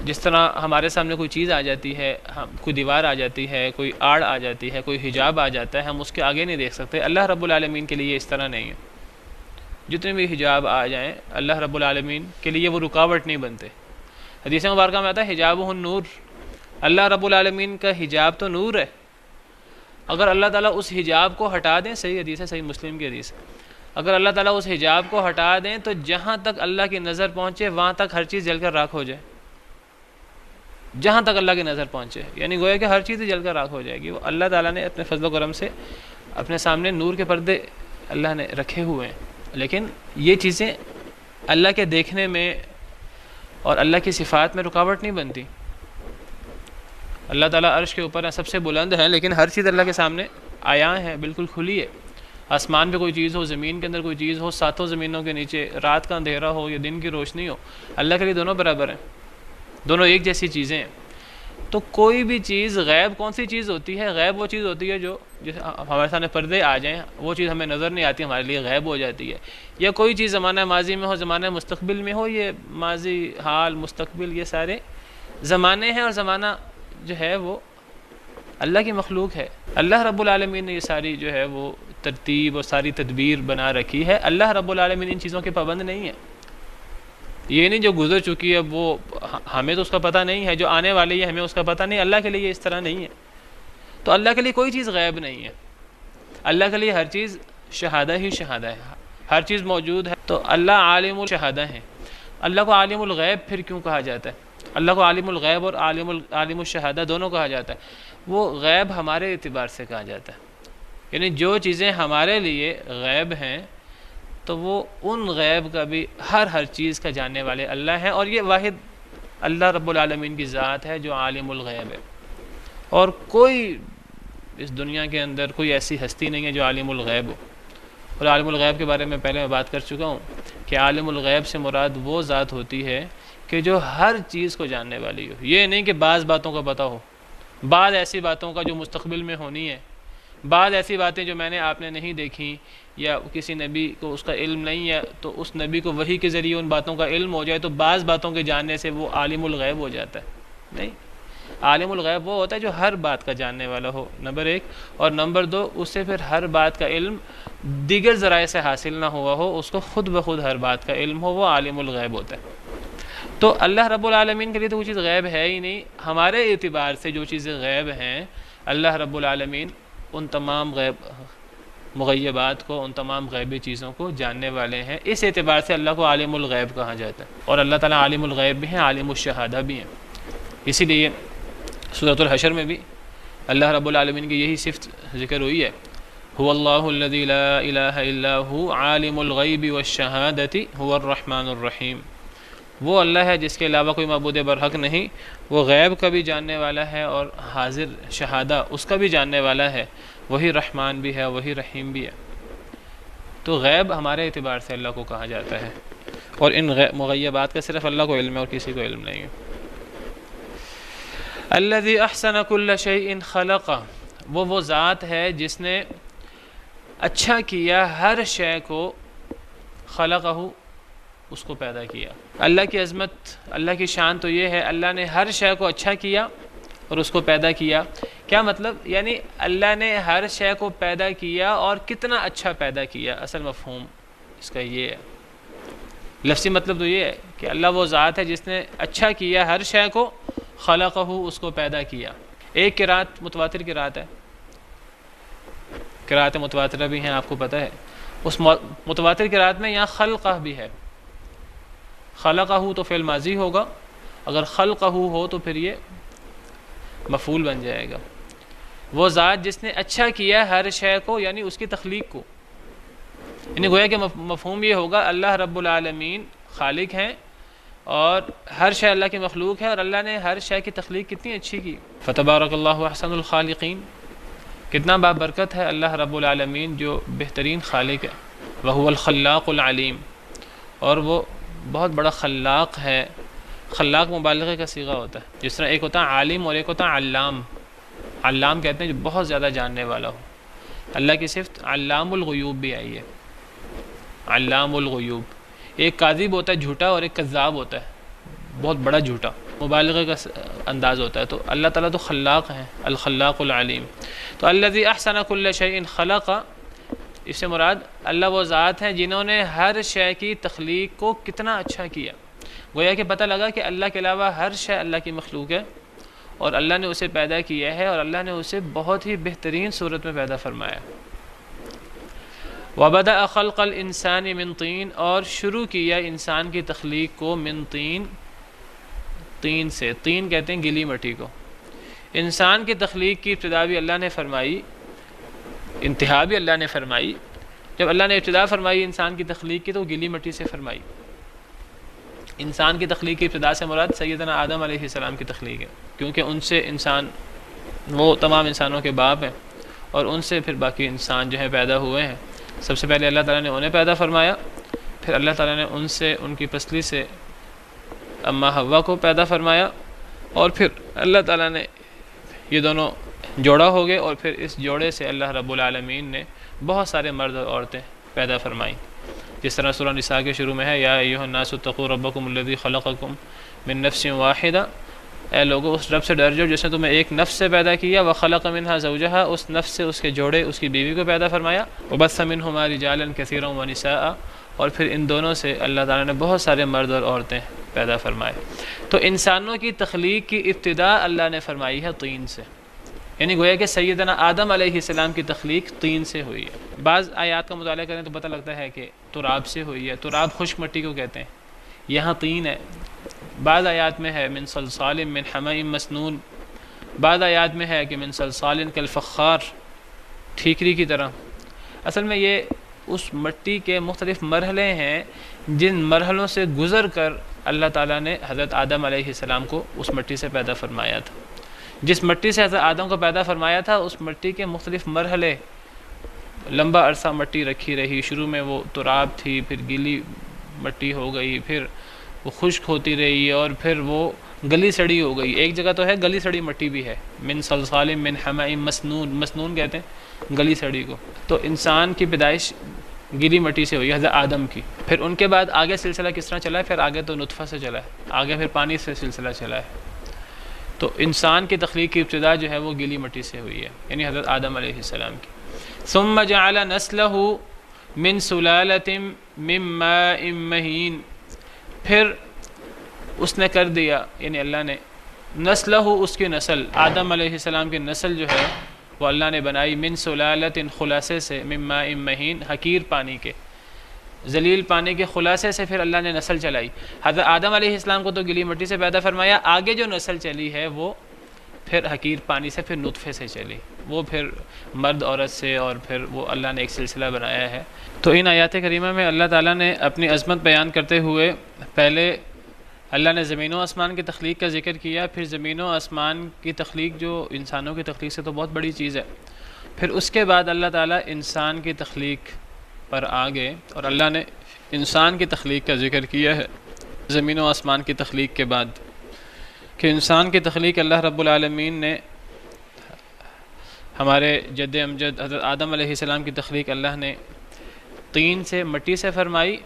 S2: جس طرح ہمارے سامنے کوئی چیز آ جاتی ہے، کوئی دیوار آ جاتی ہے، کوئی آڑ آ جاتی ہے، کوئی حجاب آ جاتا ہے، ہم اس کے آگے نہیں دیکھ سکتے، اللہ رب العالمین کے لیے اس طرح نہیں ہے۔ جتنے بھی حجاب آ جائیں اللہ رب العالمین کے لیے وہ رکاوٹ نہیں بنتے۔ حدیث مبارکہ میں آتا ہے حجابہ النور، اللہ رب العالمین کا حجاب تو نور ہے، اگر اللہ تعالیٰ اس حجاب کو ہٹا دیں، صحیح حدیث ہے، صحیح مسلم کی حدیث ہے، اگر اللہ تعالیٰ اس حجاب کو ہٹا دیں تو جہاں تک اللہ کی نظر پہنچے وہاں تک ہر چیز جل کر راکھ ہو جائے، جہاں تک اللہ کی نظر پہنچے، یعنی گویا کہ ہر چیز جل کر راکھ ہو جائے گی۔ وہ اللہ تعالیٰ نے اپنے فضل و کرم سے اپنے سامنے نور کے پردے اللہ نے رکھے ہوئے ہیں، لیکن یہ چیزیں اللہ کے دیکھنے میں اور اللہ کی صفات میں رکاوٹ نہیں بنتی۔ اللہ تعالیٰ عرش کے اوپر سب سے بلند ہے، لیکن ہر چیز اللہ کے سامنے عیاں ہے، بالکل کھلی ہے۔ آسمان پہ کوئی چیز ہو، زمین کے اندر کوئی چیز ہو، ساتوں زمینوں کے نیچے، رات کا اندھیرا ہو یا دن کی روشنی ہو، اللہ کے لیے دونوں برابر ہیں، دونوں ایک جیسی چیزیں ہیں۔ تو کوئی بھی چیز غیب کون سی چیز ہوتی ہے؟ غیب وہ چیز ہوتی ہے جو جیسے ہمارے سامنے پردے آ جائیں، وہ چیز ہمیں نظر نہیں آتی، ہمارے لیے غیب ہو جاتی ہے۔ یا کوئی چیز زمانہ ماضی میں ہو، زمانہ مستقبل میں ہو، یہ ماضی، حال، مستقبل یہ سارے زمانے ہیں، اور زمانہ جو ہے وہ اللہ کی مخلوق ہے۔ اللہ رب العالمین نے یہ ساری جو ہے وہ ترتیب اور ساری تدبیر بنا رکھی ہے۔ اللہ رب العالمین ان چیزوں کے پابند نہیں ہے۔ یہ نہیں جو گزر چکی ہے وہ ہمیں تو اس کا پتہ نہیں ہے، جو آنے والی ہے ہمیں اس کا پتہ نہیں، اللہ کے لیے اس طرح نہیں ہے۔ تو اللہ کے لیے کوئی چیز غیب نہیں ہے، اللہ کے لیے ہر چیز شہادہ ہی شہادہ ہے، ہر چیز موجود ہے۔ تو اللہ عالم الشہادہ ہے۔ اللہ کو عالم الغیب پھر کیوں کہا جاتا ہے؟ اللہ کو عالم الغیب اور عالم الشہادہ دونوں کہا جاتا ہے۔ وہ غیب ہمارے اعتبار سے کہا جاتا ہے، یعنی جو چیزیں ہمارے لیے غیب ہیں تو وہ ان غیب کا بھی ہر چیز کا جاننے والے اللہ ہیں، اور یہ واحد اللہ رب العالمین کی ذات ہے جو عالم الغیب ہے۔ اور کوئی اس دنیا کے اندر کوئی ایسی ہستی نہیں ہے جو عالم الغیب ہو۔ اور عالم الغیب کے بارے میں پہلے میں بات کر چکا ہوں کہ عالم الغیب سے مراد وہ ذات ہوتی ہے کہ جو ہر چیز کو جاننے والی ہو۔ یہ نہیں کہ بعض باتوں کا پتہ ہو، بعض ایسی باتوں کا جو مستقبل میں ہونی ہے، بعض ایسی باتیں جو میں نے آپ نے نہیں دیکھیں، یا کسی نبی کو اس کا علم نہیں ہے تو اس نبی کو وحی کے ذریعے ان باتوں کا علم ہو جائے تو بعض باتوں کے جاننے سے وہ عالم الغیب ہو جاتا ہے۔ نہیں، عالم الغیب وہ ہوتا ہے جو ہر بات کا جاننے والا ہو، نمبر ایک، اور نمبر دو، اس سے پھر ہر بات کا علم دیگر ذرائع سے حاصل نہ ہوا ہو، اس کو خود بخود ہر بات کا علم ہو، وہ عالم الغیب ہوتا ہے۔ تو اللہ رب العالمین کے لیے تو کوئی چیز غیب ہے ہی نہیں۔ ہمارے اعتبار سے جو چیزیں غیب ہیں، اللہ رب العالمین ان تمام غیب مغیبات کو، ان تمام غیبی چیزوں کو جاننے والے ہیں۔ اس اعتبار سے اللہ کو عالم الغیب کہا جاتا ہے، اور اللہ تعالیٰ عالم الغیب بھی ہیں، عالم الشہادہ بھی ہیں۔ اسی لیے سورۃ الحشر میں بھی اللہ رب العالمین کی یہی صفت ذکر ہوئی ہے، هو اللہ الذی لا الہ الا هو عالم الغیب والشہادۃ هو الرحمن الرحیم۔ وہ اللہ ہے جس کے علاوہ کوئی معبود برحق نہیں، وہ غیب کا بھی جاننے والا ہے اور حاضر شہادہ اس کا بھی جاننے والا ہے، وہی رحمان بھی ہے، وہی رحیم بھی ہے۔ تو غیب ہمارے اعتبار سے اللہ کو کہا جاتا ہے، اور ان مغیبات کا صرف اللہ کو علم ہے اور کسی کو علم نہیں ہے۔ الذی احسن کل شیء خلق، وہ ذات ہے جس نے اچھا کیا ہر شے کو، خلقہ اس کو پیدا کیا۔ اللہ کی عظمت، اللہ کی شان تو یہ ہے اللہ نے ہر شے کو اچھا کیا اور اس کو پیدا کیا۔ کیا مطلب؟ یعنی اللہ نے ہر شے کو پیدا کیا اور کتنا اچھا پیدا کیا، اصل مفہوم اس کا یہ ہے۔ لفظی مطلب تو یہ ہے کہ اللہ وہ ذات ہے جس نے اچھا کیا ہر شے کو، خلقہ، اس کو پیدا کیا۔ ایک قرات متواتر قرات ہے، قرات متواترہ بھی ہیں، آپ کو پتہ ہے۔ اس متواتر قرات میں یہاں خلقہ بھی ہے، خلقہ تو فعل ماضی ہوگا، اگر خلقہ ہو تو پھر یہ مفعول بن جائے گا۔ وہ ذات جس نے اچھا کیا ہر شے کو، یعنی اس کی تخلیق کو، یعنی گویا کہ مفہوم یہ ہوگا اللہ رب العالمین خالق ہیں اور ہر شے اللہ کی مخلوق ہے، اور اللہ نے ہر شے کی تخلیق کتنی اچھی کی۔ فتبارک اللہ احسن الخالقین، کتنا بابرکت ہے اللہ رب العالمین جو بہترین خالق ہے۔ وہو الخلاق العلیم، اور وہ بہت بڑا خلاق ہے۔ خلاق مبالغے کا صیغہ ہوتا ہے، جس طرح ایک ہوتا ہے عالم اور ایک ہوتا ہے علام۔ علام کہتے ہیں جو بہت زیادہ جاننے والا ہو۔ اللہ کی صفت علام الغیوب بھی آئی ہے، علام الغیوب۔ ایک کاذب ہوتا ہے جھوٹا، اور ایک کذاب ہوتا ہے بہت بڑا جھوٹا، مبالغے کا انداز ہوتا ہے۔ تو اللہ تعالیٰ تو خلاق ہیں، الخلاق العلیم۔ تو الذی احسن کل شیء خلق، اس سے مراد اللہ وہ ذات ہیں جنہوں نے ہر شے کی تخلیق کو کتنا اچھا کیا۔ گویا کہ پتہ لگا کہ اللہ کے علاوہ ہر شے اللہ کی مخلوق ہے، اور اللہ نے اسے پیدا کیا ہے، اور اللہ نے اسے بہت ہی بہترین صورت میں پیدا فرمایا۔ وَبَدَأَ خَلْقَ الْإِنسَانِ مِنْ طِينٍ، اور شروع کیا انسان کی تخلیق کو من طین، طین سے۔ طین کہتے ہیں گیلی مٹی کو۔ انسان کی تخلیق کی ابتدا بھی اللہ نے فرمائی، انتہا بھی اللہ نے فرمائی۔ جب اللہ نے ابتدا فرمائی انسان کی تخلیق کی تو گیلی مٹی سے فرمائی۔ انسان کی تخلیق کی ابتدا سے مراد سیدنا آدم علیہ السلام کی تخلیق ہے، کیونکہ ان سے انسان، وہ تمام انسانوں کے باپ ہیں، اور ان سے پھر باقی انسان جو ہیں پیدا ہوئے ہیں۔ سب سے پہلے اللہ تعالیٰ نے انہیں پیدا فرمایا، پھر اللہ تعالیٰ نے ان سے، ان کی پسلی سے اماں حوا کو پیدا فرمایا، اور پھر اللہ تعالیٰ نے یہ دونوں جوڑا ہو گئے، اور پھر اس جوڑے سے اللہ رب العالمین نے بہت سارے مرد اور عورتیں پیدا فرمائیں۔ جس طرح سورہ نساء کے شروع میں ہے یا ایھا الناس اتقوا ربکم الذی خلقکم من نفس واحدہ، اے لوگو اس رب سے ڈر جاؤ جس نے تمہیں ایک نفس سے پیدا کیا، وخلق منہا زوجہا، اس نفس سے اس کے جوڑے، اس کی بیوی کو پیدا فرمایا، وبث منہما رجالا کثیرا ونساء، اور پھر ان دونوں سے اللہ تعالیٰ نے بہت سارے مرد اور عورتیں پیدا فرمائے۔ تو انسانوں کی تخلیق کی ابتدا اللہ نے فرمائی ہے طین سے، یعنی گویا کہ سیدنا آدم علیہ السلام کی تخلیق طین سے ہوئی ہے۔ بعض آیات کا مطالعہ کریں تو پتہ لگتا ہے کہ تراب سے ہوئی ہے، تراب خشک مٹی کو کہتے ہیں، یہاں طین ہے۔ بعض آیات میں ہے من صلصال من حمأ مسنون، بعض آیات میں ہے کہ من صلصال کالفخار، ٹھیکری کی طرح۔ اصل میں یہ اس مٹی کے مختلف مرحلے ہیں جن مرحلوں سے گزر کر اللہ تعالیٰ نے حضرت آدم علیہ السلام کو اس مٹی سے پیدا فرمایا تھا۔ جس مٹی سے حضرت آدم کو پیدا فرمایا تھا اس مٹی کے مختلف مرحلے، لمبا عرصہ مٹی رکھی رہی، شروع میں وہ تراب تھی، پھر گیلی مٹی ہو گئی، پھر وہ خشک ہوتی رہی، اور پھر وہ گلی سڑی ہو گئی۔ ایک جگہ تو ہے گلی سڑی مٹی بھی ہے، من صلصال من حمأ مسنون، مسنون کہتے ہیں گلی سڑی کو۔ تو انسان کی پیدائش گیلی مٹی سے ہوئی حضرت آدم کی، پھر ان کے بعد آگے سلسلہ کس طرح چلا ہے، پھر آگے تو نطفہ سے چلا ہے، آگے پھر پانی سے سلسلہ چلا ہے۔ تو انسان کی تخلیق کی ابتدا جو ہے وہ گیلی مٹی سے ہوئی ہے، یعنی حضرت آدم علیہ السلام کی۔ ثم جعل نسلہ من سلالۃ من ماء مہین، پھر اس نے کر دیا، یعنی اللہ نے نسلہ، اس کی نسل، آدم علیہ السلام کی نسل جو ہے وہ اللہ نے بنائی من سلالۃ، خلاصے سے، من ماء مہین، حقیر پانی کے، ذلیل پانی کے خلاصے سے پھر اللہ نے نسل چلائی۔ حضرت آدم علیہ السلام کو تو گلی مٹی سے پیدا فرمایا، آگے جو نسل چلی ہے وہ پھر حقیر پانی سے، پھر نطفے سے چلی، وہ پھر مرد عورت سے، اور پھر وہ اللہ نے ایک سلسلہ بنایا ہے۔ تو ان آیات کریمہ میں اللہ تعالیٰ نے اپنی عظمت بیان کرتے ہوئے پہلے اللہ نے زمین و آسمان کی تخلیق کا ذکر کیا، پھر زمین و آسمان کی تخلیق جو انسانوں کی تخلیق سے تو بہت بڑی چیز ہے، پھر اس کے بعد اللہ تعالیٰ انسان کی تخلیق پر آ گئے، اور اللہ نے انسان کی تخلیق کا ذکر کیا ہے زمین و آسمان کی تخلیق کے بعد، کہ انسان کی تخلیق اللہ رب العالمین نے، ہمارے جد امجد حضرت آدم علیہ السلام کی تخلیق اللہ نے طین سے، مٹی سے فرمائی،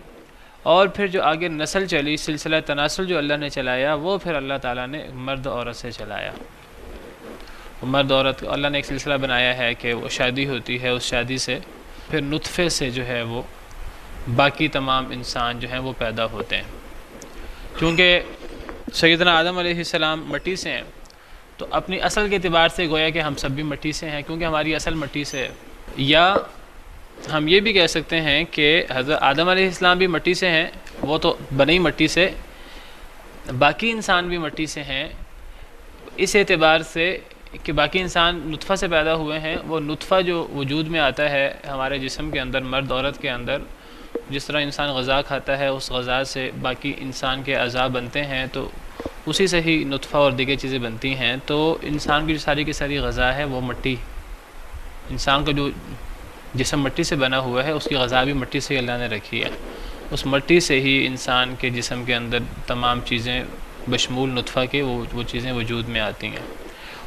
S2: اور پھر جو آگے نسل چلی، سلسلہ تناسل جو اللہ نے چلایا وہ پھر اللہ تعالیٰ نے مرد عورت سے چلایا۔ مرد عورت اللہ نے ایک سلسلہ بنایا ہے کہ وہ شادی ہوتی ہے، اس شادی سے پھر نطفے سے جو ہے وہ باقی تمام انسان جو ہیں وہ پیدا ہوتے ہیں۔ چونکہ سیدنا آدم علیہ السلام مٹی سے ہیں تو اپنی اصل کے اعتبار سے گویا کہ ہم سب بھی مٹی سے ہیں، کیونکہ ہماری اصل مٹی سے ہے۔ یا ہم یہ بھی کہہ سکتے ہیں کہ حضرت آدم علیہ السلام بھی مٹی سے ہیں، وہ تو بنی مٹی سے، باقی انسان بھی مٹی سے ہیں، اس اعتبار سے کہ باقی انسان نطفہ سے پیدا ہوئے ہیں۔ وہ نطفہ جو وجود میں آتا ہے ہمارے جسم کے اندر، مرد عورت کے اندر، جس طرح انسان غذا کھاتا ہے اس غذا سے باقی انسان کے اعضاء بنتے ہیں، تو اسی سے ہی نطفہ اور دیگر چیزیں بنتی ہیں۔ تو انسان کی جو ساری کی ساری غذا ہے وہ مٹی، انسان کا جو جسم مٹی سے بنا ہوا ہے اس کی غذا بھی مٹی سے اللہ نے رکھی ہے۔ اس مٹی سے ہی انسان کے جسم کے اندر تمام چیزیں بشمول نطفہ کے وہ چیزیں وجود میں آتی ہیں،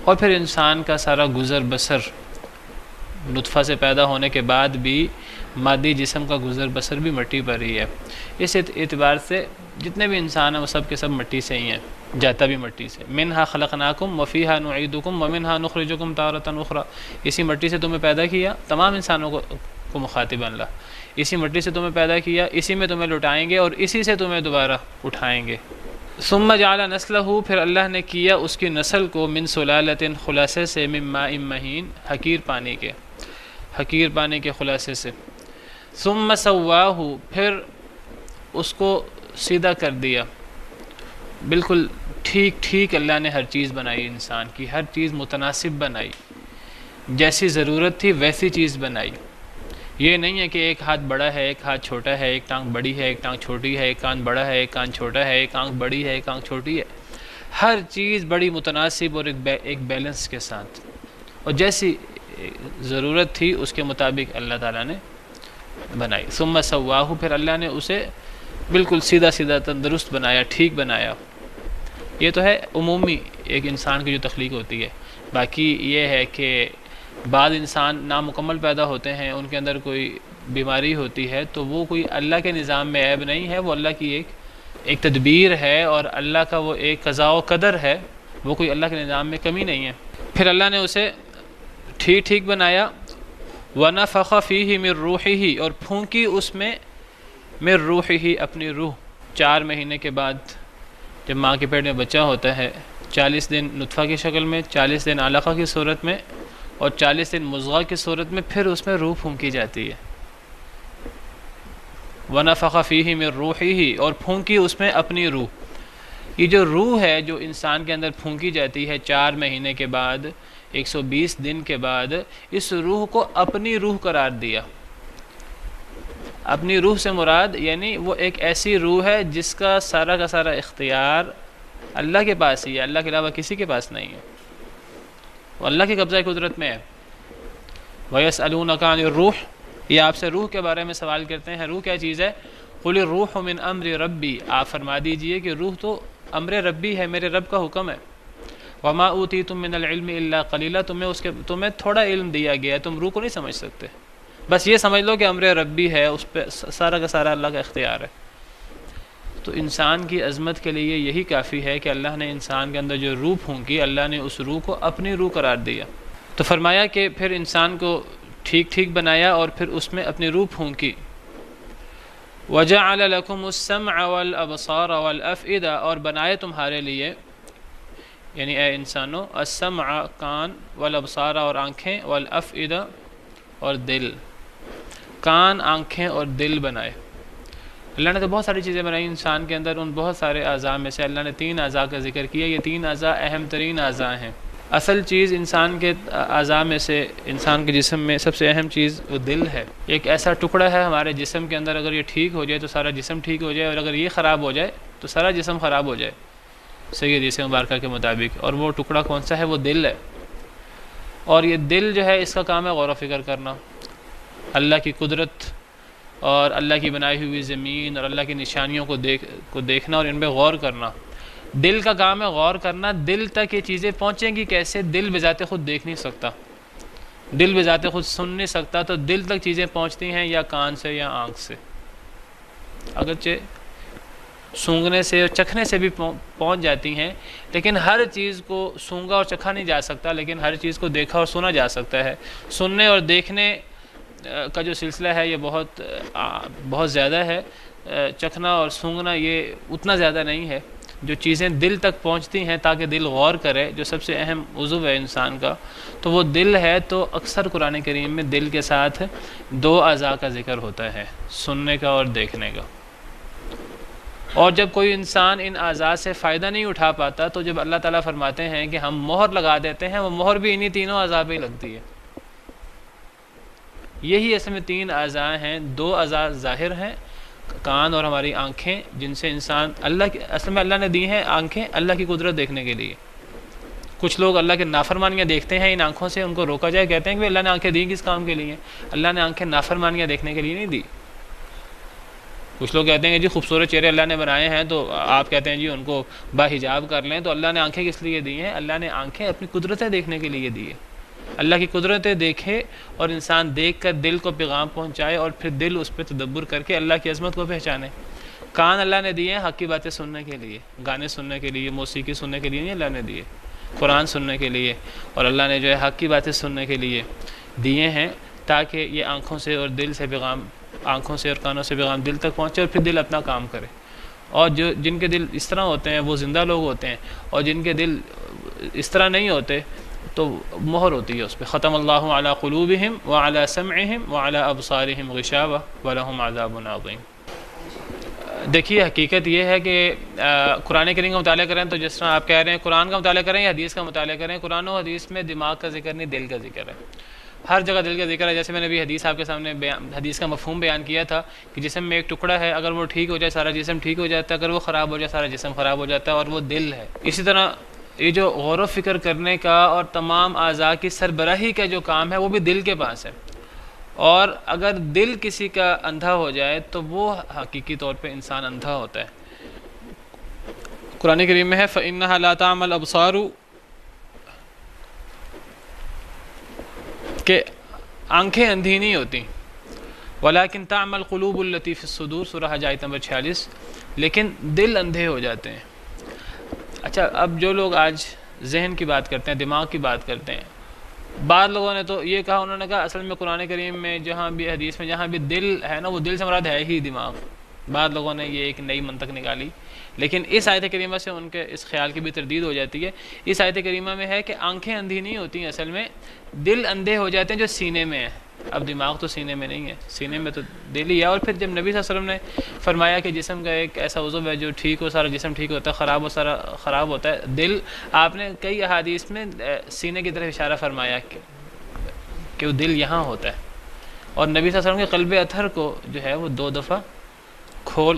S2: اور پھر انسان کا سارا گزر بسر نطفہ سے پیدا ہونے کے بعد بھی مادی جسم کا گزر بسر بھی مٹی پر ہی ہے۔ اس اعتبار سے جتنے بھی انسان ہیں وہ سب کے سب مٹی سے ہی ہیں، جاتا بھی مٹی سے۔ منہا خلقناکم وفیہا نعیدکم ومنہا نخرجکم تارۃ اخری، اسی مٹی سے تمہیں پیدا کیا، تمام انسانوں کو مخاطب اللہ، اسی مٹی سے تمہیں پیدا کیا، اسی میں تمہیں لٹائیں گے اور اسی سے تمہیں دوبارہ اٹھائیں گے۔ ثم جعل نسلہ، پھر اللہ نے کیا اس کی نسل کو، من سلالۃ، خلاصے سے، من ماء مہین، حقیر پانی کے خلاصے سے۔ ثم سواہ، پھر اس کو سیدھا کر دیا، بالکل ٹھیک اللہ نے ہر چیز بنائی، انسان کی ہر چیز متناسب بنائی، جیسی ضرورت تھی ویسی چیز بنائی۔ یہ نہیں ہے کہ ایک ہاتھ بڑا ہے ایک ہاتھ چھوٹا ہے، ایک ٹانگ بڑی ہے ایک ٹانگ چھوٹی ہے، ایک کان بڑا ہے ایک کان چھوٹا ہے، ایک آنکھ بڑی ہے ایک آنکھ چھوٹی ہے۔ ہر چیز بڑی متناسب اور ایک بیلنس کے ساتھ، اور جیسی ضرورت تھی اس کے مطابق اللہ تعالیٰ نے بنائی۔ ثم سواہ، پھر اللہ نے اسے بالکل سیدھا تندرست بنایا، ٹھیک بنایا۔ یہ تو ہے عمومی ایک انسان کی جو تخلیق ہوتی ہے۔ باقی یہ ہے کہ بعض انسان نامکمل پیدا ہوتے ہیں، ان کے اندر کوئی بیماری ہوتی ہے تو وہ کوئی اللہ کے نظام میں عیب نہیں ہے، وہ اللہ کی ایک تدبیر ہے، اور اللہ کا وہ ایک قضاء و قدر ہے، وہ کوئی اللہ کے نظام میں کمی نہیں ہے۔ پھر اللہ نے اسے ٹھیک بنایا۔ وَنَفَخَ فِيهِ مِن رُوحِهِ، اور پھونکی اس میں مِن رُوحِهِ، اپنی روح۔ 4 مہینے کے بعد جب ماں کے پیٹ میں بچہ ہوتا ہے، 40 دن نطفہ کی شکل میں، 40 دن علقہ کی صورت میں، اور 40 دن مضغہ کی صورت میں، پھر اس میں روح پھونکی جاتی ہے۔ وَنَفَخَ فِيهِ مِن رُوحِهِ، اور پھونکی اس میں اپنی روح۔ یہ جو روح ہے جو انسان کے اندر پھونکی جاتی ہے 4 مہینے کے بعد، 120 دن کے بعد، اس روح کو اپنی روح قرار دیا۔ اپنی روح سے مراد یعنی وہ ایک ایسی روح ہے جس کا سارا اختیار اللہ کے پاس ہی ہے، اللہ کے علاوہ کسی کے پاس نہیں ہے، وہ اللہ کے قبضہ قدرت میں ہے۔ وَيَسْأَلُونَكَ عَنِ الرُّوحِ، یہ آپ سے روح کے بارے میں سوال کرتے ہیں، روح کیا چیز ہے؟ قُلِ الرُّوحُ مِنْ أَمْرِ رَبِّي، آپ فرما دیجئے کہ روح تو امر ربی ہے، میرے رب کا حکم ہے۔ وَمَا أُوتِيتُم مِّنَ الْعِلْمِ إِلَّا قَلِيلًا، تمہیں تھوڑا علم دیا گیا ہے، تم روح کو نہیں سمجھ سکتے، بس یہ سمجھ لو کہ امر ربی ہے، اس پہ سارا کا سارا اللہ کا اختیار ہے۔ تو انسان کی عظمت کے لیے یہی کافی ہے کہ اللہ نے انسان کے اندر جو روح پھونکی، اللہ نے اس روح کو اپنی روح قرار دیا۔ تو فرمایا کہ پھر انسان کو ٹھیک بنایا اور پھر اس میں اپنی روح پھونکی۔ وَجَعَلَ لَكُمُ السَّمْعَ وَالْأَبْصَارَ وَالْأَفْئِدَةَ، اور بنائے تمہارے لیے، یعنی اے انسانوں، السمع کان، والابصار اور آنکھیں، والافئدہ اور دل۔ کان، آنکھیں اور دل بنائے۔ اللہ نے تو بہت ساری چیزیں بنائی انسان کے اندر، ان بہت سارے اعضاء میں سے اللہ نے 3 اعضاء کا ذکر کیا۔ یہ 3 اعضاء اہم ترین اعضاء ہیں۔ اصل چیز انسان کے اعضاء میں سے، انسان کے جسم میں سب سے اہم چیز وہ دل ہے۔ ایک ایسا ٹکڑا ہے ہمارے جسم کے اندر، اگر یہ ٹھیک ہو جائے تو سارا جسم ٹھیک ہو جائے، اور اگر یہ خراب ہو جائے تو سارا جسم خراب ہو جائے، صحیح حدیث مبارکہ کے مطابق۔ اور وہ ٹکڑا کون سا ہے؟ وہ دل ہے۔ اور یہ دل جو ہے اس کا کام ہے غور و فکر کرنا، اللہ کی قدرت اور اللہ کی بنائی ہوئی زمین اور اللہ کی نشانیوں کو دیکھنا اور ان پہ غور کرنا۔ دل کا کام ہے غور کرنا۔ دل تک یہ چیزیں پہنچیں گی کیسے؟ دل بذات خود دیکھ نہیں سکتا، دل بذات خود سن نہیں سکتا، تو دل تک چیزیں پہنچتی ہیں یا کان سے یا آنکھ سے۔ اگرچہ سونگھنے سے اور چکھنے سے بھی پہنچ جاتی ہیں، لیکن ہر چیز کو سونگھا اور چکھا نہیں جا سکتا، لیکن ہر چیز کو دیکھا اور سنا جا سکتا ہے۔ سننے اور دیکھنے کا جو سلسلہ ہے یہ بہت زیادہ ہے، چکھنا اور سونگھنا یہ اتنا زیادہ نہیں ہے۔ جو چیزیں دل تک پہنچتی ہیں تاکہ دل غور کرے، جو سب سے اہم عضو ہے انسان کا، تو وہ دل ہے۔ تو اکثر قرآن کریم میں دل کے ساتھ 2 اعضاء کا ذکر ہوتا ہے، سننے کا اور دیکھنے کا۔ اور جب کوئی انسان ان اعضاء سے فائدہ نہیں اٹھا پاتا تو جب اللہ تعالیٰ فرماتے ہیں کہ ہم مہر لگا دیتے ہیں، وہ مہر بھی انہی تینوں اعضاء پہ ہی لگتی ہے۔ یہی اصل میں 3 اعضاء ہیں۔ 2 اعضاء ظاہر ہیں، کان اور ہماری آنکھیں، جن سے انسان اصل میں اللہ نے دی ہیں آنکھیں اللہ کی قدرت دیکھنے کے لیے۔ کچھ لوگ اللہ کے نافرمانیاں دیکھتے ہیں، ان آنکھوں سے ان کو روکا جائے، کہتے ہیں کہ اللہ نے آنکھیں دی کس کام کے لیے؟ اللہ نے آنکھیں نافرمانیاں دیکھنے کے لیے نہیں دی۔ کچھ لوگ کہتے ہیں کہ جی خوبصورت چہرے اللہ نے بنائے ہیں تو آپ کہتے ہیں جی ان کو باحجاب کر لیں، تو اللہ نے آنکھیں کس لیے دی ہیں؟ اللہ نے آنکھیں اپنی قدرتیں دیکھنے کے لیے دی ہیں۔ اللہ کی قدرتیں دیکھے اور انسان دیکھ کر دل کو پیغام پہنچائے اور پھر دل اس پہ تدبر کر کے اللہ کی عظمت کو پہچانے۔ کان اللہ نے دیے ہیں حق کی باتیں سننے کے لیے، گانے سننے کے لیے، موسیقی سننے کے لیے نہیں، اللہ نے دیے قرآن سننے کے لیے، اور اللہ نے جو ہے حق کی باتیں سننے کے لیے دیے ہیں تاکہ یہ آنکھوں سے اور دل سے پیغام، آنکھوں سے اور کانوں سے پیغام دل تک پہنچے اور پھر دل اپنا کام کرے۔ اور جن کے دل اس طرح ہوتے ہیں وہ زندہ لوگ ہوتے ہیں، اور جن کے دل اس طرح نہیں ہوتے تو مہر ہوتی ہے اس پہ، ختم اللہ علی قلوبہم وعلی سمعہم وعلی ابصارہم غشاوہ ولہم عذاب عظیم۔ دیکھیے حقیقت یہ ہے کہ قرآن کریم کا مطالعہ کریں تو جس طرح آپ کہہ رہے ہیں قرآن کا مطالعہ کریں یا حدیث کا مطالعہ کریں، قرآن و حدیث میں دماغ کا ذکر نہیں، دل کا ذکر ہے۔ ہر جگہ دل کا ذکر ہے۔ جیسے میں نے ابھی حدیث آپ کے سامنے حدیث کا مفہوم بیان کیا تھا کہ جسم میں ایک ٹکڑا ہے، اگر وہ ٹھیک ہو جائے سارا جسم ٹھیک ہو جاتا ہے، اگر وہ خراب ہو جائے سارا جسم خراب ہو جاتا ہے، اور وہ دل ہے۔ اسی طرح یہ جو غور و فکر کرنے کا اور تمام اعضاء کی سربراہی کا جو کام ہے وہ بھی دل کے پاس ہے، اور اگر دل کسی کا اندھا ہو جائے تو وہ حقیقی طور پہ انسان اندھا ہوتا ہے۔ قرآن کریم میں ہے فَإِنَّهَا لَا تَعْمَى الْأَبْصَارُ، کہ آنکھیں اندھی نہیں ہوتی، وَلَكِنْ تَعْمَى الْقُلُوبُ الَّتِي فِي الصُّدُورِ، سورہ حج آیت نمبر 46، لیکن دل اندھے ہو جاتے ہیں۔ اچھا، اب جو لوگ آج ذہن کی بات کرتے ہیں، دماغ کی بات کرتے ہیں، بعض لوگوں نے تو یہ کہا، انہوں نے کہا اصل میں قرآن کریم میں جہاں بھی حدیث میں جہاں بھی دل ہے نا، وہ دل سے مراد ہے ہی دماغ۔ بعض لوگوں نے یہ ایک نئی منطق نکالی، لیکن اس آیت کریمہ سے ان کے اس خیال کی بھی تردید ہو جاتی ہے۔ اس آیت کریمہ میں ہے کہ آنکھیں اندھی نہیں ہوتی ہیں، اصل میں دل اندھے ہو جاتے ہیں جو سینے میں ہے۔ اب دماغ تو سینے میں نہیں ہے، سینے میں تو دل ہی ہے۔ اور پھر جب نبی صلی اللہ علیہ وسلم نے فرمایا کہ جسم کا ایک ایسا عضو ہے جو ٹھیک ہو سارا جسم ٹھیک ہوتا ہے، خراب ہو سارا خراب ہوتا ہے، دل، آپ نے کئی احادیث میں سینے کی طرف اشارہ فرمایا کہ وہ دل یہاں ہوتا ہے۔ اور نبی صلی اللہ علیہ وسلم کے قلب اطہر کو جو ہے وہ 2 دفعہ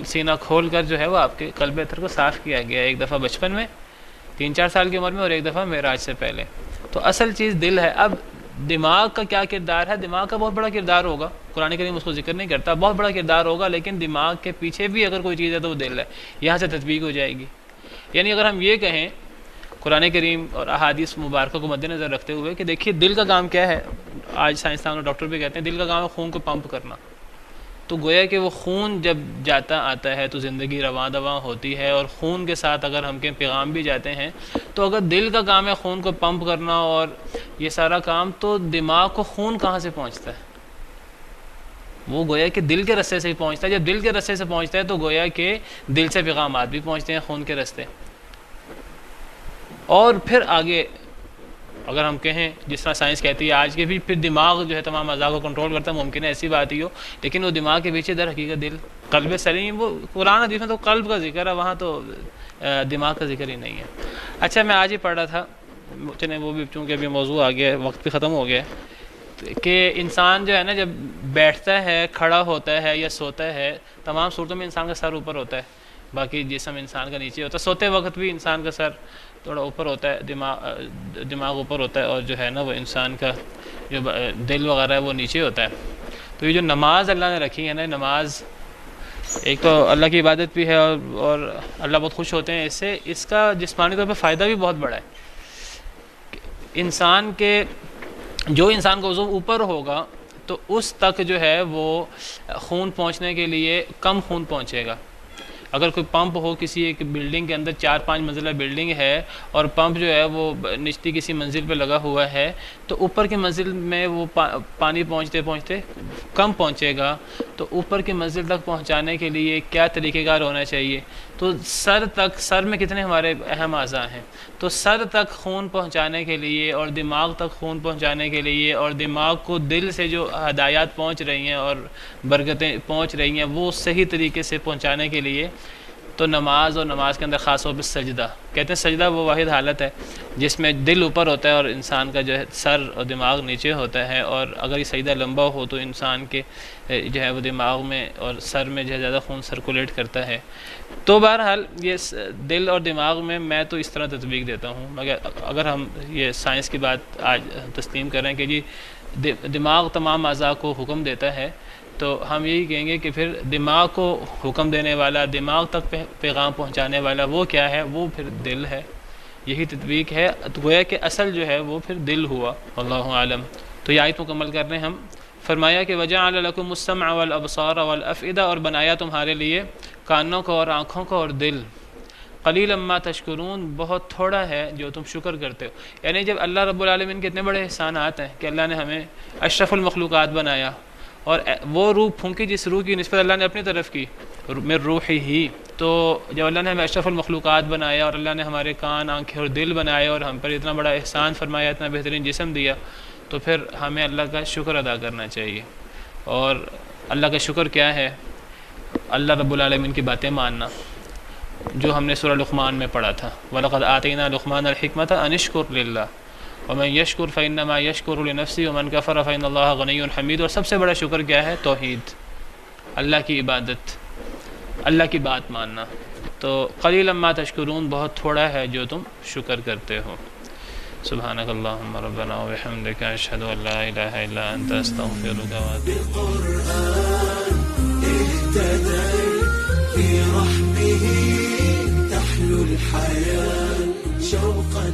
S2: سینہ کھول کر جو ہے وہ آپ کے قلب اطہر کو صاف کیا گیا، ایک دفعہ بچپن میں 3-4 سال کی عمر میں، اور ایک دفعہ معراج سے پہلے۔ تو اصل چیز دل ہے۔ اب دماغ کا کیا کردار ہے؟ دماغ کا بہت بڑا کردار ہوگا، قرآن کریم اس کو ذکر نہیں کرتا، بہت بڑا کردار ہوگا، لیکن دماغ کے پیچھے بھی اگر کوئی چیز ہے تو وہ دل ہے، یہاں سے تطبیق ہو جائے گی۔ یعنی اگر ہم یہ کہیں قرآن کریم اور احادیث مبارکہ کو مد نظر رکھتے ہوئے کہ دیکھیے دل کا کام کیا ہے، آج سائنسدان اور ڈاکٹر بھی کہتے ہیں دل کا کام ہے خون کو پمپ کرنا، تو گویا کہ وہ خون جب جاتا آتا ہے تو زندگی رواں دواں ہوتی ہے، اور خون کے ساتھ اگر ہم کے پیغام بھی جاتے ہیں، تو اگر دل کا کام ہے خون کو پمپ کرنا اور یہ سارا کام، تو دماغ کو خون کہاں سے پہنچتا ہے؟ وہ گویا کہ دل کے رستے سے ہی پہنچتا ہے۔ جب دل کے رستے سے پہنچتا ہے تو گویا کہ دل سے پیغامات بھی پہنچتے ہیں خون کے رستے، اور پھر آگے اگر ہم کہیں جس طرح سائنس کہتی ہے آج کے بھی، پھر دماغ جو ہے تمام اعضاء کو کنٹرول کرتا ہے، ممکن ہے ایسی بات ہی ہو، لیکن وہ دماغ کے پیچھے در حقیقت دل، قلب سلیم، وہ قرآن حدیث میں تو قلب کا ذکر ہے، وہاں تو دماغ کا ذکر ہی نہیں ہے۔ اچھا، میں آج ہی پڑھ رہا تھا، چلیں وہ بھی چونکہ ابھی موضوع آ گیا ہے، وقت بھی ختم ہو گیا ہے، کہ انسان جو ہے نا جب بیٹھتا ہے، کھڑا ہوتا ہے یا سوتا ہے، تمام صورتوں میں انسان کا سر اوپر ہوتا ہے، باقی جسم انسان کا نیچے ہوتا ہے۔ سوتے وقت بھی انسان کا سر تھوڑا اوپر ہوتا ہے، دماغ اوپر ہوتا ہے، اور جو ہے نا وہ انسان کا جو دل وغیرہ ہے وہ نیچے ہوتا ہے۔ تو یہ جو نماز اللہ نے رکھی ہے نا، نماز ایک تو اللہ کی عبادت بھی ہے، اور اللہ بہت خوش ہوتے ہیں اس سے، اس کا جسمانی طور پہ فائدہ بھی بہت بڑا ہے۔ انسان کے جو انسان کا عضو اوپر ہوگا تو اس تک جو ہے وہ خون پہنچنے کے لیے کم خون پہنچے گا، اگر کوئی پمپ ہو کسی ایک بلڈنگ کے اندر 4-5 منزلہ بلڈنگ ہے اور پمپ جو ہے وہ نچلی کسی منزل پہ لگا ہوا ہے تو اوپر کی منزل میں وہ پانی پہنچتے پہنچتے کم پہنچے گا. تو اوپر کی منزل تک پہنچانے کے لیے کیا طریقہ کار ہونا چاہیے؟ تو سر میں کتنے ہمارے اہم اعضاء ہیں، تو سر تک خون پہنچانے کے لیے اور دماغ تک خون پہنچانے کے لیے اور دماغ کو دل سے جو ہدایات پہنچ رہی ہیں اور برکتیں پہنچ رہی ہیں وہ صحیح طریقے سے پہنچانے کے لیے تو نماز، اور نماز کے اندر خاص طور پہ سجدہ، کہتے ہیں سجدہ وہ واحد حالت ہے جس میں دل اوپر ہوتا ہے اور انسان کا جو ہے سر اور دماغ نیچے ہوتا ہے، اور اگر یہ سجدہ لمبا ہو تو انسان کے جو ہے وہ دماغ میں اور سر میں جو ہے زیادہ خون سرکولیٹ کرتا ہے. تو بہرحال یہ دل اور دماغ میں تو اس طرح تطبیق دیتا ہوں، مگر اگر ہم یہ سائنس کی بات آج تسلیم کریں کہ جی دماغ تمام اعضاء کو حکم دیتا ہے، تو ہم یہی کہیں گے کہ پھر دماغ کو حکم دینے والا، دماغ تک پیغام پہنچانے والا وہ کیا ہے؟ وہ پھر دل ہے. یہی تطبیق ہے، گویا کہ اصل جو ہے وہ پھر دل ہوا. واللہ عالم. تو یہ آیت مکمل کر رہے ہیں ہم. فرمایا کہ وَجَعَلَ لَكُمُ السَّمْعَ وَالْأَبْصَارَ وَالْأَفْئِدَةَ، اور بنایا تمہارے لیے کانوں کو اور آنکھوں کو اور دل. قلیلا ما تشکرون، بہت تھوڑا ہے جو تم شکر کرتے ہو. یعنی جب اللہ رب العالمین کے اتنے بڑے احسانات ہیں کہ اللہ نے ہمیں اشرف المخلوقات بنایا اور وہ روح پھونکی جس روح کی نسبت اللہ نے اپنی طرف کی من روحی ہی، تو جب اللہ نے ہمیں اشرف المخلوقات بنایا اور اللہ نے ہمارے کان، آنکھیں اور دل بنائے اور ہم پر اتنا بڑا احسان فرمایا، اتنا بہترین جسم دیا، تو پھر ہمیں اللہ کا شکر ادا کرنا چاہیے. اور اللہ کا شکر کیا ہے؟ اللہ رب العالمین کی باتیں ماننا، جو ہم نے سورہ لقمان میں پڑھا تھا. وَلَقَدْ آتَيْنَا لُقْمَانَ الْحِكْمَةَ أَنِ اشْكُرْ لِلَّهِ وَمَنْ يَشْكُرْ فَإِنَّمَا يَشْكُرُ لِنَفْسِهِ وَمَنْ كَفَرَ فَإِنَّ اللَّهَ غَنِيٌّ حَمِيدٌ. اور سب سے بڑا شکر کیا ہے؟ توحید، اللہ کی عبادت، اللہ کی بات ماننا. تو قلیلا ما تشکرون، بہت تھوڑا ہے جو تم شکر کرتے ہو. سبحانک اللہم ربنا وبحمدک، اشہد ان لا الہ الا انت، استغفرک واتوب
S4: في رحمه تحلو الحياة شوقا